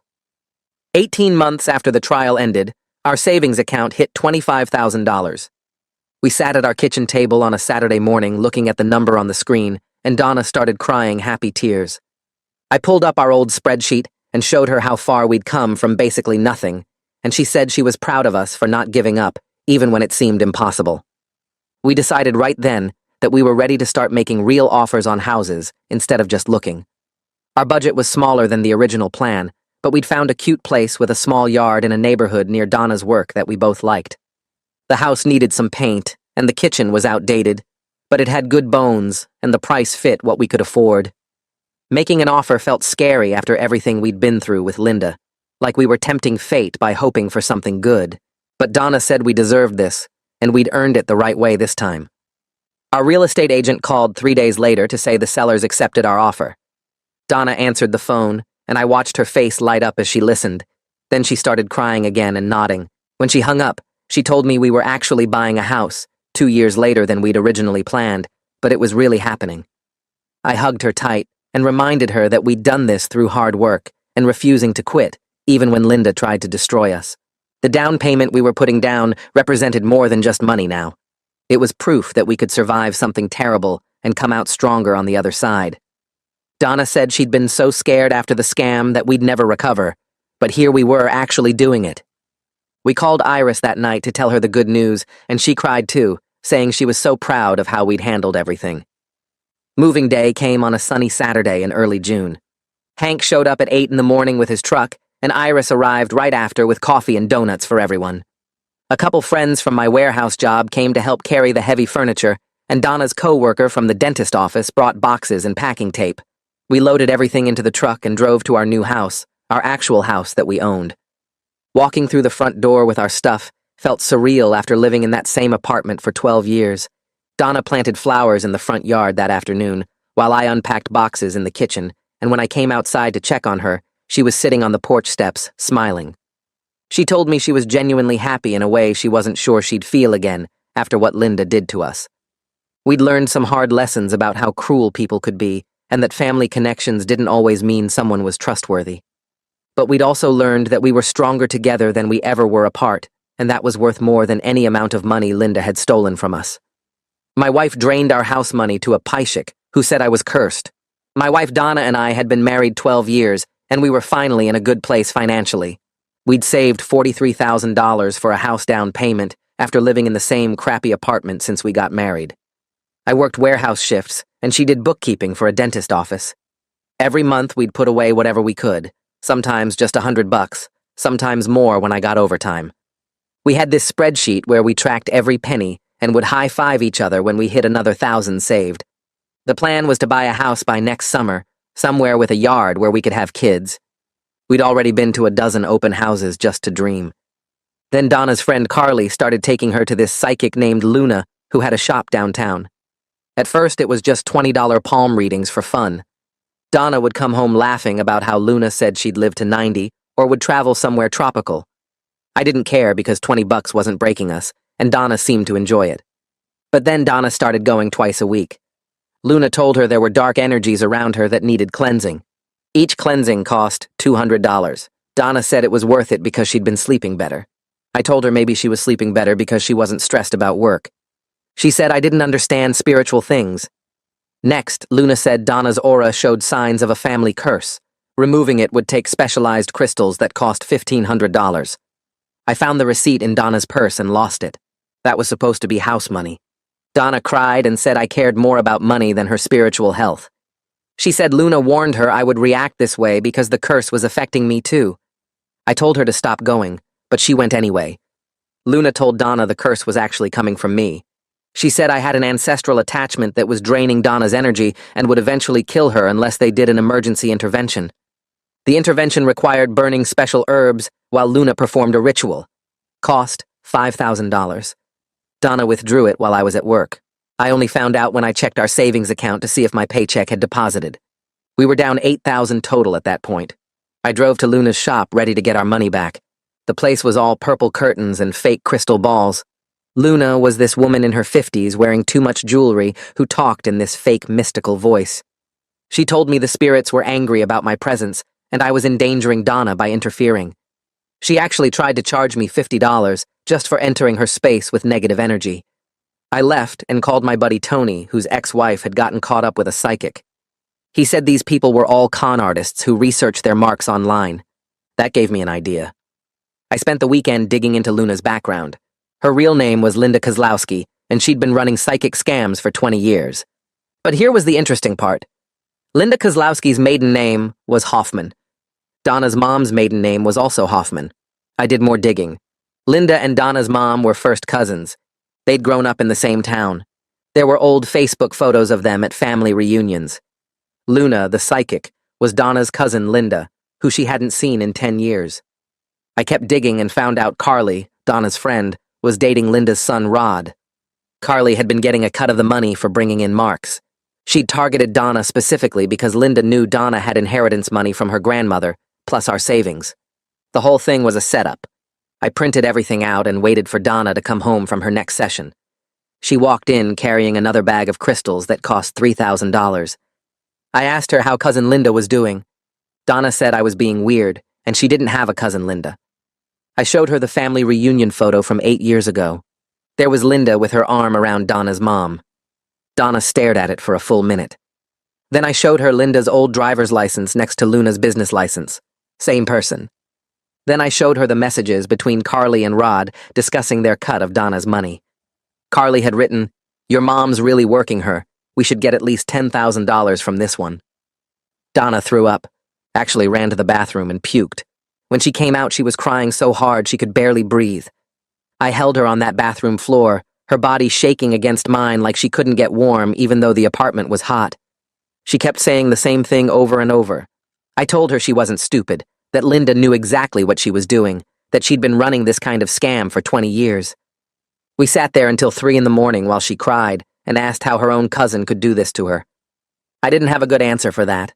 18 months after the trial ended, our savings account hit $25,000. We sat at our kitchen table on a Saturday morning looking at the number on the screen, and Donna started crying happy tears. I pulled up our old spreadsheet and showed her how far we'd come from basically nothing, and she said she was proud of us for not giving up, even when it seemed impossible. We decided right then that we were ready to start making real offers on houses instead of just looking. Our budget was smaller than the original plan, but we'd found a cute place with a small yard in a neighborhood near Donna's work that we both liked. The house needed some paint, and the kitchen was outdated, but it had good bones, and the price fit what we could afford. Making an offer felt scary after everything we'd been through with Linda, like we were tempting fate by hoping for something good. But Donna said we deserved this, and we'd earned it the right way this time. Our real estate agent called 3 days later to say the sellers accepted our offer. Donna answered the phone, and I watched her face light up as she listened. Then she started crying again and nodding. When she hung up, she told me we were actually buying a house, 2 years later than we'd originally planned, but it was really happening. I hugged her tight and reminded her that we'd done this through hard work and refusing to quit, even when Linda tried to destroy us. The down payment we were putting down represented more than just money now. It was proof that we could survive something terrible and come out stronger on the other side. Donna said she'd been so scared after the scam that we'd never recover, but here we were actually doing it. We called Iris that night to tell her the good news, and she cried too, saying she was so proud of how we'd handled everything. Moving day came on a sunny Saturday in early June. Hank showed up at 8 in the morning with his truck, and Iris arrived right after with coffee and donuts for everyone. A couple friends from my warehouse job came to help carry the heavy furniture, and Donna's co-worker from the dentist office brought boxes and packing tape. We loaded everything into the truck and drove to our new house, our actual house that we owned. Walking through the front door with our stuff felt surreal after living in that same apartment for 12 years. Donna planted flowers in the front yard that afternoon, while I unpacked boxes in the kitchen, and when I came outside to check on her, she was sitting on the porch steps, smiling. She told me she was genuinely happy in a way she wasn't sure she'd feel again after what Linda did to us. We'd learned some hard lessons about how cruel people could be, and that family connections didn't always mean someone was trustworthy. But we'd also learned that we were stronger together than we ever were apart, and that was worth more than any amount of money Linda had stolen from us. My wife drained our house money to a PYSHIC who said I was cursed. My wife Donna and I had been married 12 years, and we were finally in a good place financially. We'd saved $43,000 for a house down payment after living in the same crappy apartment since we got married. I worked warehouse shifts, and she did bookkeeping for a dentist office. Every month we'd put away whatever we could, sometimes just $100, sometimes more when I got overtime. We had this spreadsheet where we tracked every penny and would high-five each other when we hit another 1,000 saved. The plan was to buy a house by next summer, somewhere with a yard where we could have kids. We'd already been to a dozen open houses just to dream. Then Donna's friend Carly started taking her to this psychic named Luna who had a shop downtown. At first it was just $20 palm readings for fun. Donna would come home laughing about how Luna said she'd live to 90 or would travel somewhere tropical. I didn't care because $20 wasn't breaking us, and Donna seemed to enjoy it. But then Donna started going twice a week. Luna told her there were dark energies around her that needed cleansing. Each cleansing cost $200. Donna said it was worth it because she'd been sleeping better. I told her maybe she was sleeping better because she wasn't stressed about work. She said I didn't understand spiritual things. Next, Luna said Donna's aura showed signs of a family curse. Removing it would take specialized crystals that cost $1,500. I found the receipt in Donna's purse and lost it. That was supposed to be house money. Donna cried and said I cared more about money than her spiritual health. She said Luna warned her I would react this way because the curse was affecting me too. I told her to stop going, but she went anyway. Luna told Donna the curse was actually coming from me. She said I had an ancestral attachment that was draining Donna's energy and would eventually kill her unless they did an emergency intervention. The intervention required burning special herbs while Luna performed a ritual. Cost $5,000. Donna withdrew it while I was at work. I only found out when I checked our savings account to see if my paycheck had deposited. We were down $8,000 total at that point. I drove to Luna's shop ready to get our money back. The place was all purple curtains and fake crystal balls. Luna was this woman in her 50s wearing too much jewelry who talked in this fake mystical voice. She told me the spirits were angry about my presence and I was endangering Donna by interfering. She actually tried to charge me $50 just for entering her space with negative energy. I left and called my buddy Tony, whose ex-wife had gotten caught up with a psychic. He said these people were all con artists who researched their marks online. That gave me an idea. I spent the weekend digging into Luna's background. Her real name was Linda Kozlowski, and she'd been running psychic scams for 20 years. But here was the interesting part. Linda Kozlowski's maiden name was Hoffman. Donna's mom's maiden name was also Hoffman. I did more digging. Linda and Donna's mom were first cousins. They'd grown up in the same town. There were old Facebook photos of them at family reunions. Luna, the psychic, was Donna's cousin Linda, who she hadn't seen in 10 years. I kept digging and found out Carly, Donna's friend, was dating Linda's son Rod. Carly had been getting a cut of the money for bringing in marks. She'd targeted Donna specifically because Linda knew Donna had inheritance money from her grandmother, plus our savings. The whole thing was a setup. I printed everything out and waited for Donna to come home from her next session. She walked in carrying another bag of crystals that cost $3,000. I asked her how cousin Linda was doing. Donna said I was being weird, and she didn't have a cousin Linda. I showed her the family reunion photo from 8 years ago. There was Linda with her arm around Donna's mom. Donna stared at it for a full minute. Then I showed her Linda's old driver's license next to Luna's business license. Same person. Then I showed her the messages between Carly and Rod discussing their cut of Donna's money. Carly had written, "Your mom's really working her. We should get at least $10,000 from this one." Donna threw up, actually ran to the bathroom and puked. When she came out, she was crying so hard she could barely breathe. I held her on that bathroom floor, her body shaking against mine like she couldn't get warm even though the apartment was hot. She kept saying the same thing over and over. I told her she wasn't stupid, that Linda knew exactly what she was doing, that she'd been running this kind of scam for 20 years. We sat there until 3 in the morning while she cried and asked how her own cousin could do this to her. I didn't have a good answer for that.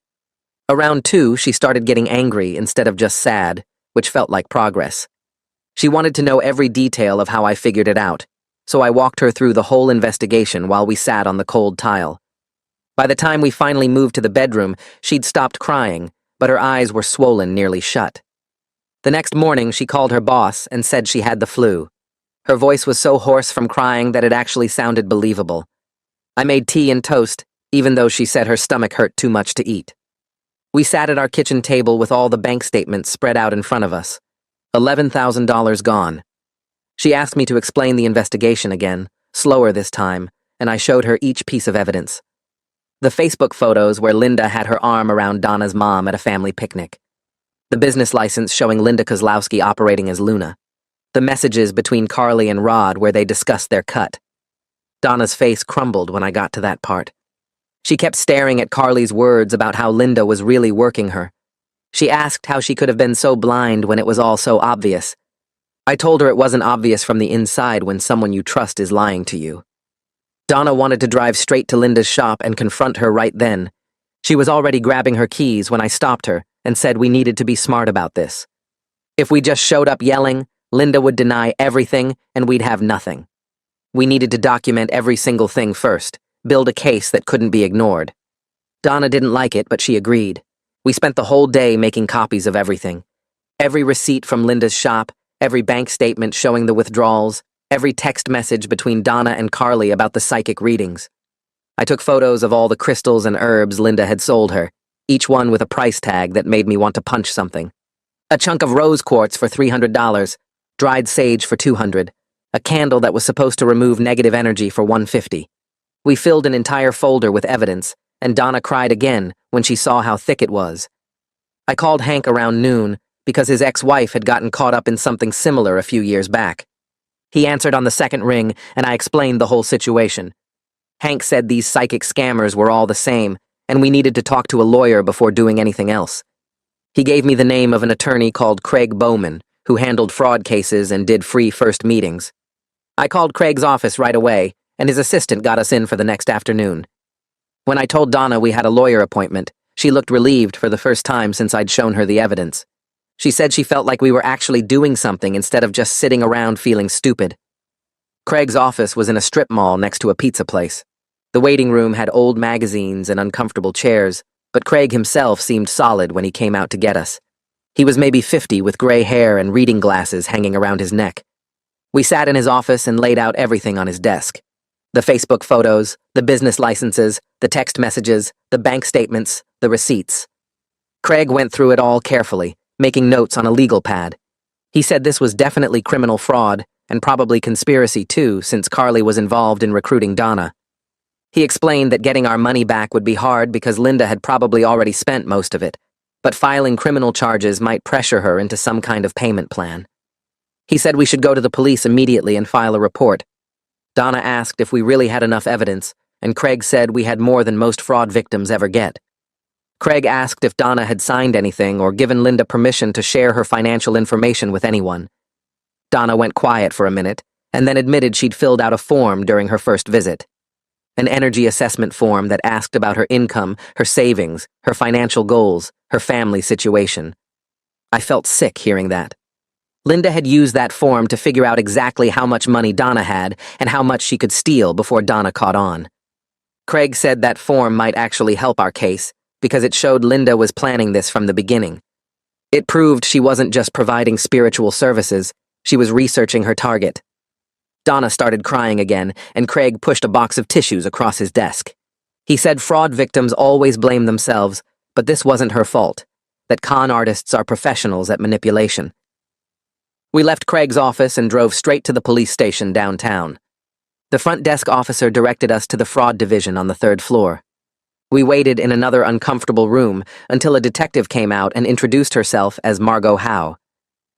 Around 2, she started getting angry instead of just sad, which felt like progress. She wanted to know every detail of how I figured it out, so I walked her through the whole investigation while we sat on the cold tile. By the time we finally moved to the bedroom, she'd stopped crying, but her eyes were swollen nearly shut. The next morning, she called her boss and said she had the flu. Her voice was so hoarse from crying that it actually sounded believable. I made tea and toast, even though she said her stomach hurt too much to eat. We sat at our kitchen table with all the bank statements spread out in front of us. $11,000 gone. She asked me to explain the investigation again, slower this time, and I showed her each piece of evidence. The Facebook photos where Linda had her arm around Donna's mom at a family picnic. The business license showing Linda Kozlowski operating as Luna. The messages between Carly and Rod where they discussed their cut. Donna's face crumbled when I got to that part. She kept staring at Carly's words about how Linda was really working her. She asked how she could have been so blind when it was all so obvious. I told her it wasn't obvious from the inside when someone you trust is lying to you. Donna wanted to drive straight to Linda's shop and confront her right then. She was already grabbing her keys when I stopped her and said we needed to be smart about this. If we just showed up yelling, Linda would deny everything and we'd have nothing. We needed to document every single thing first, build a case that couldn't be ignored. Donna didn't like it, but she agreed. We spent the whole day making copies of everything. Every receipt from Linda's shop, every bank statement showing the withdrawals, every text message between Donna and Carly about the psychic readings. I took photos of all the crystals and herbs Linda had sold her, each one with a price tag that made me want to punch something. A chunk of rose quartz for $300, dried sage for $200, a candle that was supposed to remove negative energy for $150. We filled an entire folder with evidence, and Donna cried again when she saw how thick it was. I called Hank around noon because his ex-wife had gotten caught up in something similar a few years back. He answered on the second ring, and I explained the whole situation. Hank said these psychic scammers were all the same, and we needed to talk to a lawyer before doing anything else. He gave me the name of an attorney called Craig Bowman, who handled fraud cases and did free first meetings. I called Craig's office right away, and his assistant got us in for the next afternoon. When I told Donna we had a lawyer appointment, she looked relieved for the first time since I'd shown her the evidence. She said she felt like we were actually doing something instead of just sitting around feeling stupid. Craig's office was in a strip mall next to a pizza place. The waiting room had old magazines and uncomfortable chairs, but Craig himself seemed solid when he came out to get us. He was maybe 50 with gray hair and reading glasses hanging around his neck. We sat in his office and laid out everything on his desk. The Facebook photos, the business licenses, the text messages, the bank statements, the receipts. Craig went through it all carefully, making notes on a legal pad. He said this was definitely criminal fraud, and probably conspiracy too, since Carly was involved in recruiting Donna. He explained that getting our money back would be hard because Linda had probably already spent most of it, but filing criminal charges might pressure her into some kind of payment plan. He said we should go to the police immediately and file a report. Donna asked if we really had enough evidence, and Craig said we had more than most fraud victims ever get. Craig asked if Donna had signed anything or given Linda permission to share her financial information with anyone. Donna went quiet for a minute, and then admitted she'd filled out a form during her first visit. An energy assessment form that asked about her income, her savings, her financial goals, her family situation. I felt sick hearing that. Linda had used that form to figure out exactly how much money Donna had and how much she could steal before Donna caught on. Craig said that form might actually help our case because it showed Linda was planning this from the beginning. It proved she wasn't just providing spiritual services, she was researching her target. Donna started crying again, and Craig pushed a box of tissues across his desk. He said fraud victims always blame themselves, but this wasn't her fault, that con artists are professionals at manipulation. We left Craig's office and drove straight to the police station downtown. The front desk officer directed us to the fraud division on the 3rd floor. We waited in another uncomfortable room until a detective came out and introduced herself as Margot Howe.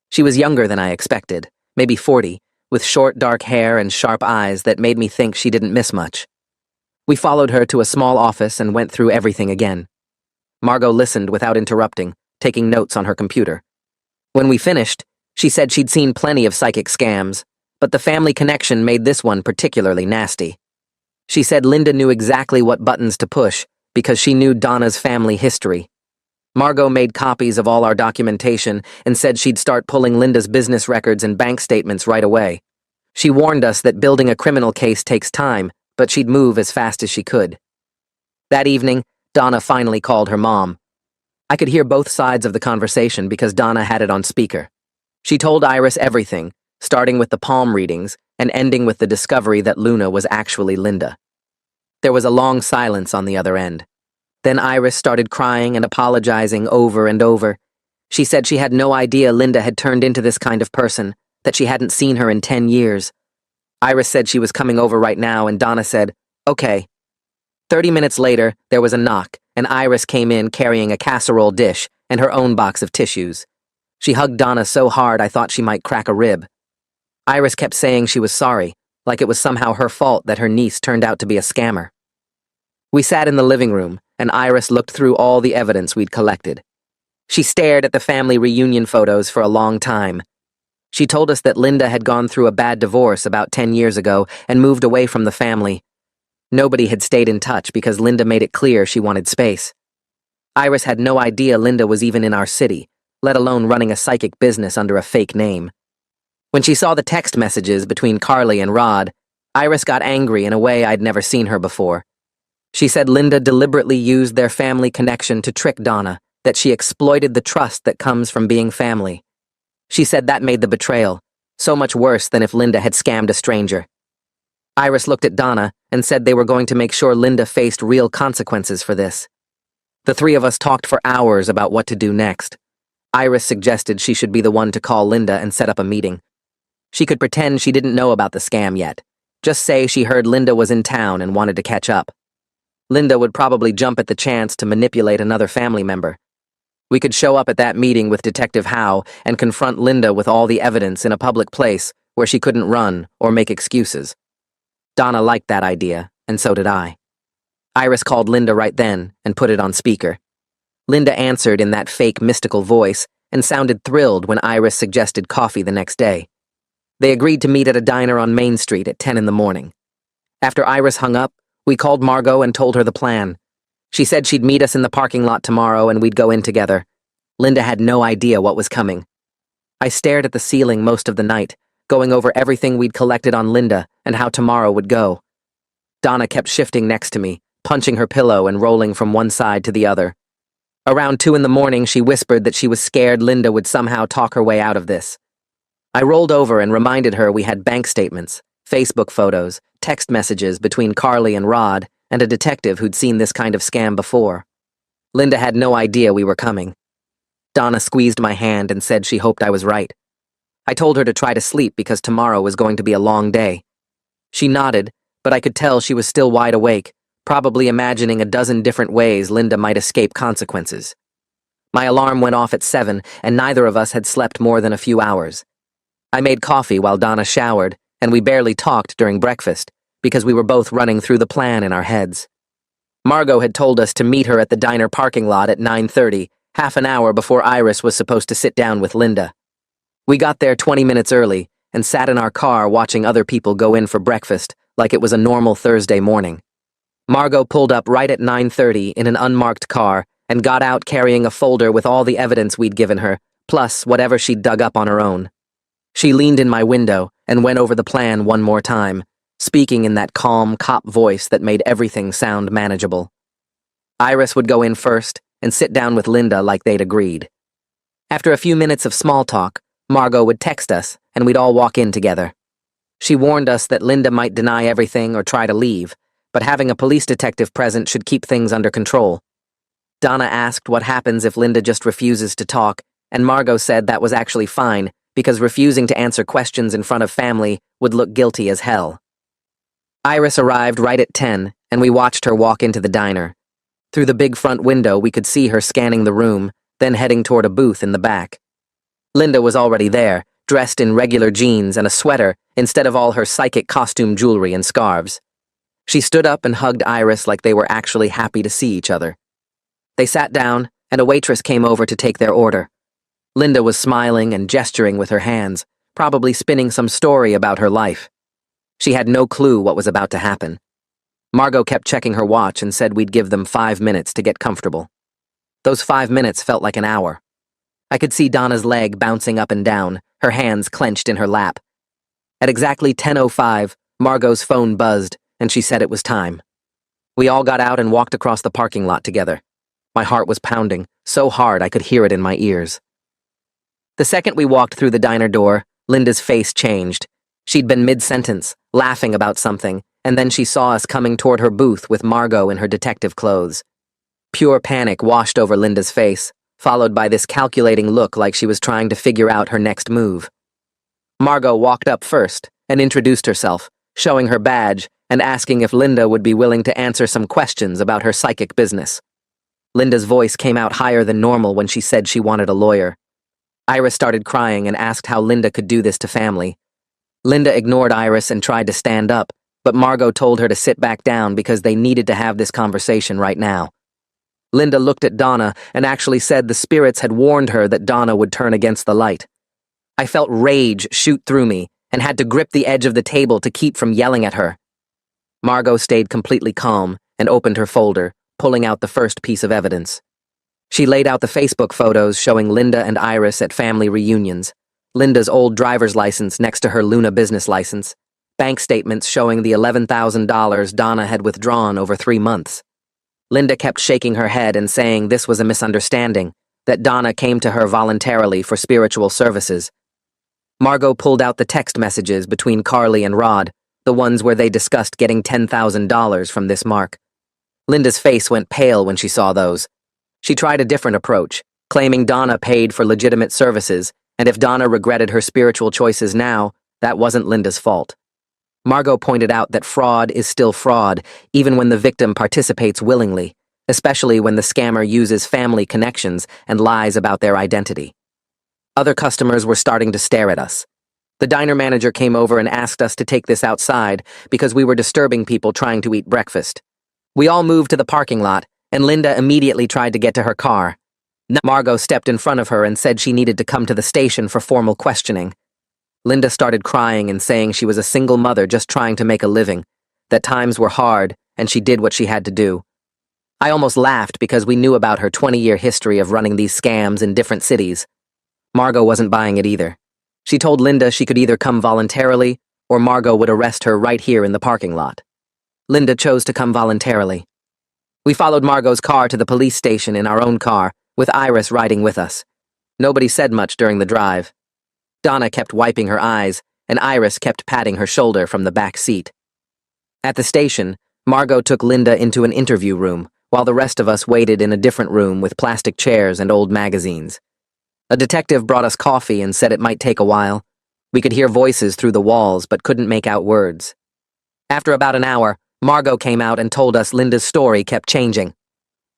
She was younger than I expected, maybe 40, with short dark hair and sharp eyes that made me think she didn't miss much. We followed her to a small office and went through everything again. Margot listened without interrupting, taking notes on her computer. When we finished, she said she'd seen plenty of psychic scams, but the family connection made this one particularly nasty. She said Linda knew exactly what buttons to push because she knew Donna's family history. Margot made copies of all our documentation and said she'd start pulling Linda's business records and bank statements right away. She warned us that building a criminal case takes time, but she'd move as fast as she could. That evening, Donna finally called her mom. I could hear both sides of the conversation because Donna had it on speaker. She told Iris everything, starting with the palm readings and ending with the discovery that Luna was actually Linda. There was a long silence on the other end. Then Iris started crying and apologizing over and over. She said she had no idea Linda had turned into this kind of person, that she hadn't seen her in 10 years. Iris said she was coming over right now, and Donna said, "Okay." 30 minutes later, there was a knock, and Iris came in carrying a casserole dish and her own box of tissues. She hugged Donna so hard I thought she might crack a rib. Iris kept saying she was sorry, like it was somehow her fault that her niece turned out to be a scammer. We sat in the living room, and Iris looked through all the evidence we'd collected. She stared at the family reunion photos for a long time. She told us that Linda had gone through a bad divorce about 10 years ago and moved away from the family. Nobody had stayed in touch because Linda made it clear she wanted space. Iris had no idea Linda was even in our city, let alone running a psychic business under a fake name. When she saw the text messages between Carly and Rod, Iris got angry in a way I'd never seen her before. She said Linda deliberately used their family connection to trick Donna, that she exploited the trust that comes from being family. She said that made the betrayal so much worse than if Linda had scammed a stranger. Iris looked at Donna and said they were going to make sure Linda faced real consequences for this. The three of us talked for hours about what to do next. Iris suggested she should be the one to call Linda and set up a meeting. She could pretend she didn't know about the scam yet. Just say she heard Linda was in town and wanted to catch up. Linda would probably jump at the chance to manipulate another family member. We could show up at that meeting with Detective Howe and confront Linda with all the evidence in a public place where she couldn't run or make excuses. Donna liked that idea, and so did I. Iris called Linda right then and put it on speaker. Linda answered in that fake mystical voice and sounded thrilled when Iris suggested coffee the next day. They agreed to meet at a diner on Main Street at 10 in the morning. After Iris hung up, we called Margot and told her the plan. She said she'd meet us in the parking lot tomorrow and we'd go in together. Linda had no idea what was coming. I stared at the ceiling most of the night, going over everything we'd collected on Linda and how tomorrow would go. Donna kept shifting next to me, punching her pillow and rolling from one side to the other. Around 2 in the morning, she whispered that she was scared Linda would somehow talk her way out of this. I rolled over and reminded her we had bank statements, Facebook photos, text messages between Carly and Rod, and a detective who'd seen this kind of scam before. Linda had no idea we were coming. Donna squeezed my hand and said she hoped I was right. I told her to try to sleep because tomorrow was going to be a long day. She nodded, but I could tell she was still wide awake, probably imagining a dozen different ways Linda might escape consequences. My alarm went off at 7, and neither of us had slept more than a few hours. I made coffee while Donna showered, and we barely talked during breakfast, because we were both running through the plan in our heads. Margot had told us to meet her at the diner parking lot at 9:30, half an hour before Iris was supposed to sit down with Linda. We got there 20 minutes early and sat in our car watching other people go in for breakfast like it was a normal Thursday morning. Margot pulled up right at 9:30 in an unmarked car and got out carrying a folder with all the evidence we'd given her, plus whatever she'd dug up on her own. She leaned in my window and went over the plan one more time, speaking in that calm cop voice that made everything sound manageable. Iris would go in first and sit down with Linda like they'd agreed. After a few minutes of small talk, Margot would text us and we'd all walk in together. She warned us that Linda might deny everything or try to leave, but having a police detective present should keep things under control. Donna asked what happens if Linda just refuses to talk, and Margot said that was actually fine because refusing to answer questions in front of family would look guilty as hell. Iris arrived right at 10, and we watched her walk into the diner. Through the big front window, we could see her scanning the room, then heading toward a booth in the back. Linda was already there, dressed in regular jeans and a sweater instead of all her psychic costume jewelry and scarves. She stood up and hugged Iris like they were actually happy to see each other. They sat down, and a waitress came over to take their order. Linda was smiling and gesturing with her hands, probably spinning some story about her life. She had no clue what was about to happen. Margot kept checking her watch and said we'd give them 5 minutes to get comfortable. Those 5 minutes felt like an hour. I could see Donna's leg bouncing up and down, her hands clenched in her lap. At exactly 10:05, Margot's phone buzzed, and she said it was time. We all got out and walked across the parking lot together. My heart was pounding, so hard I could hear it in my ears. The second we walked through the diner door, Linda's face changed. She'd been mid-sentence, laughing about something, and then she saw us coming toward her booth with Margot in her detective clothes. Pure panic washed over Linda's face, followed by this calculating look like she was trying to figure out her next move. Margot walked up first and introduced herself, showing her badge and asking if Linda would be willing to answer some questions about her psychic business. Linda's voice came out higher than normal when she said she wanted a lawyer. Iris started crying and asked how Linda could do this to family. Linda ignored Iris and tried to stand up, but Margot told her to sit back down because they needed to have this conversation right now. Linda looked at Donna and actually said the spirits had warned her that Donna would turn against the light. I felt rage shoot through me and had to grip the edge of the table to keep from yelling at her. Margot stayed completely calm and opened her folder, pulling out the first piece of evidence. She laid out the Facebook photos showing Linda and Iris at family reunions, Linda's old driver's license next to her Luna business license, bank statements showing the $11,000 Donna had withdrawn over 3 months. Linda kept shaking her head and saying this was a misunderstanding, that Donna came to her voluntarily for spiritual services. Margot pulled out the text messages between Carly and Rod, the ones where they discussed getting $10,000 from this mark. Linda's face went pale when she saw those. She tried a different approach, claiming Donna paid for legitimate services, and if Donna regretted her spiritual choices now, that wasn't Linda's fault. Margot pointed out that fraud is still fraud, even when the victim participates willingly, especially when the scammer uses family connections and lies about their identity. Other customers were starting to stare at us. The diner manager came over and asked us to take this outside because we were disturbing people trying to eat breakfast. We all moved to the parking lot, and Linda immediately tried to get to her car. Margot stepped in front of her and said she needed to come to the station for formal questioning. Linda started crying and saying she was a single mother just trying to make a living, that times were hard, and she did what she had to do. I almost laughed because we knew about her 20-year history of running these scams in different cities. Margot wasn't buying it either. She told Linda she could either come voluntarily or Margot would arrest her right here in the parking lot. Linda chose to come voluntarily. We followed Margot's car to the police station in our own car, with Iris riding with us. Nobody said much during the drive. Donna kept wiping her eyes, and Iris kept patting her shoulder from the back seat. At the station, Margot took Linda into an interview room, while the rest of us waited in a different room with plastic chairs and old magazines. A detective brought us coffee and said it might take a while. We could hear voices through the walls but couldn't make out words. After about an hour, Margot came out and told us Linda's story kept changing.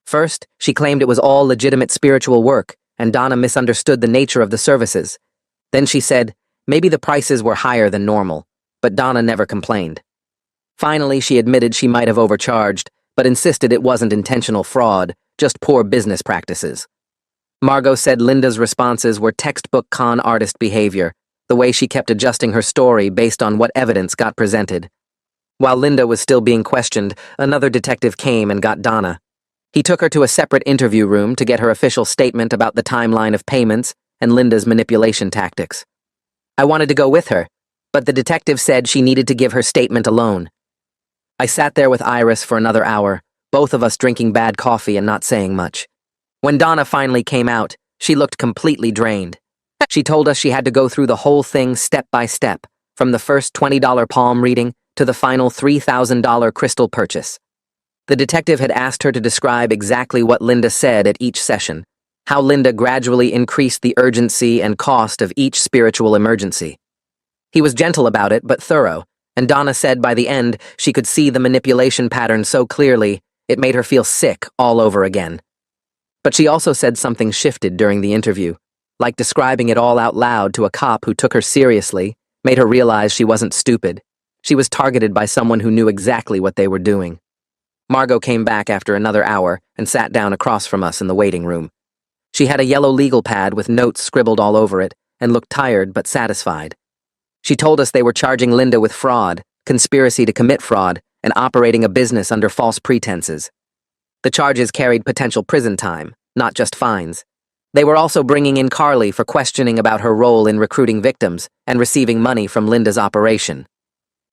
First, she claimed it was all legitimate spiritual work, and Donna misunderstood the nature of the services. Then she said maybe the prices were higher than normal, but Donna never complained. Finally, she admitted she might have overcharged, but insisted it wasn't intentional fraud, just poor business practices. Margot said Linda's responses were textbook con artist behavior, the way she kept adjusting her story based on what evidence got presented. While Linda was still being questioned, another detective came and got Donna. He took her to a separate interview room to get her official statement about the timeline of payments and Linda's manipulation tactics. I wanted to go with her, but the detective said she needed to give her statement alone. I sat there with Iris for another hour, both of us drinking bad coffee and not saying much. When Donna finally came out, she looked completely drained. She told us she had to go through the whole thing step by step, from the first $20 palm reading to the final $3,000 crystal purchase. The detective had asked her to describe exactly what Linda said at each session, how Linda gradually increased the urgency and cost of each spiritual emergency. He was gentle about it, but thorough, and Donna said by the end she could see the manipulation pattern so clearly it made her feel sick all over again. But she also said something shifted during the interview. like describing it all out loud to a cop who took her seriously, made her realize she wasn't stupid. She was targeted by someone who knew exactly what they were doing. Margot came back after another hour and sat down across from us in the waiting room. She had a yellow legal pad with notes scribbled all over it and looked tired but satisfied. She told us they were charging Linda with fraud, conspiracy to commit fraud, and operating a business under false pretenses. The charges carried potential prison time, not just fines. They were also bringing in Carly for questioning about her role in recruiting victims and receiving money from Linda's operation.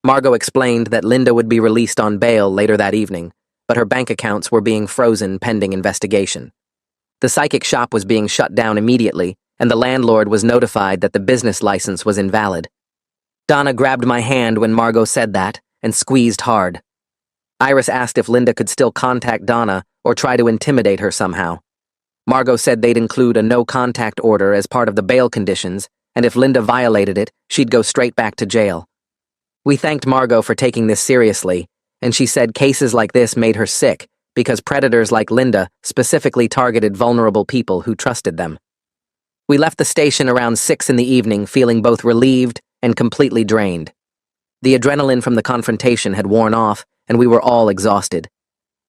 Margot explained that Linda would be released on bail later that evening, but her bank accounts were being frozen pending investigation. The psychic shop was being shut down immediately, and the landlord was notified that the business license was invalid. Donna grabbed my hand when Margot said that and squeezed hard. Iris asked if Linda could still contact Donna or try to intimidate her somehow. Margot said they'd include a no-contact order as part of the bail conditions, and if Linda violated it, she'd go straight back to jail. We thanked Margot for taking this seriously, and she said cases like this made her sick because predators like Linda specifically targeted vulnerable people who trusted them. We left the station around 6 in the evening feeling both relieved and completely drained. The adrenaline from the confrontation had worn off, and we were all exhausted.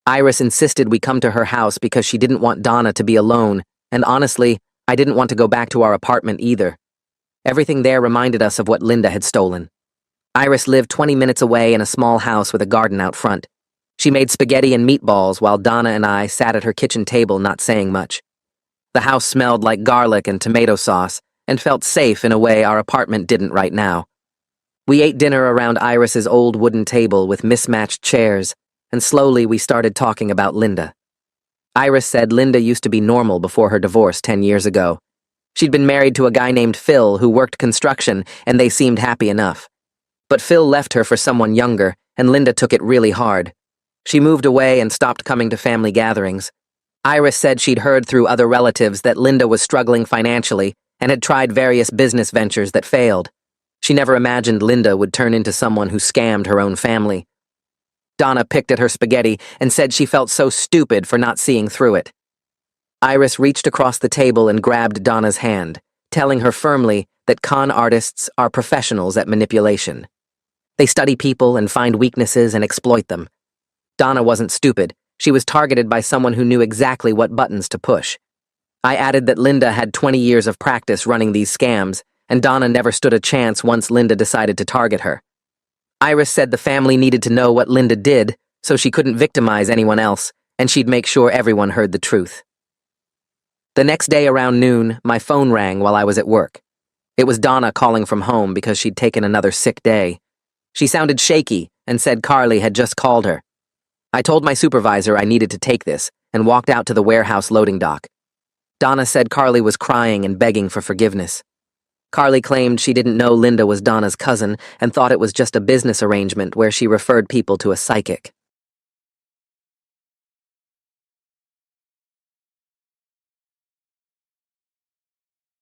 Iris insisted we come to her house because she didn't want Donna to be alone, and honestly, I didn't want to go back to our apartment either. Everything there reminded us of what Linda had stolen. Iris lived 20 minutes away in a small house with a garden out front. She made spaghetti and meatballs while Donna and I sat at her kitchen table not saying much. The house smelled like garlic and tomato sauce and felt safe in a way our apartment didn't right now. We ate dinner around Iris's old wooden table with mismatched chairs, and slowly we started talking about Linda. Iris said Linda used to be normal before her divorce 10 years ago. She'd been married to a guy named Phil who worked construction, and they seemed happy enough. But Phil left her for someone younger, and Linda took it really hard. She moved away and stopped coming to family gatherings. Iris said she'd heard through other relatives that Linda was struggling financially and had tried various business ventures that failed. She never imagined Linda would turn into someone who scammed her own family. Donna picked at her spaghetti and said she felt so stupid for not seeing through it. Iris reached across the table and grabbed Donna's hand, telling her firmly that con artists are professionals at manipulation. They study people and find weaknesses and exploit them. Donna wasn't stupid. She was targeted by someone who knew exactly what buttons to push. I added that Linda had 20 years of practice running these scams, and Donna never stood a chance once Linda decided to target her. Iris said the family needed to know what Linda did so she couldn't victimize anyone else, and she'd make sure everyone heard the truth. The next day around noon, my phone rang while I was at work. It was Donna calling from home because she'd taken another sick day. She sounded shaky and said Carly had just called her. I told my supervisor I needed to take this and walked out to the warehouse loading dock. Donna said Carly was crying and begging for forgiveness. Carly claimed she didn't know Linda was Donna's cousin and thought it was just a business arrangement where she referred people to a psychic.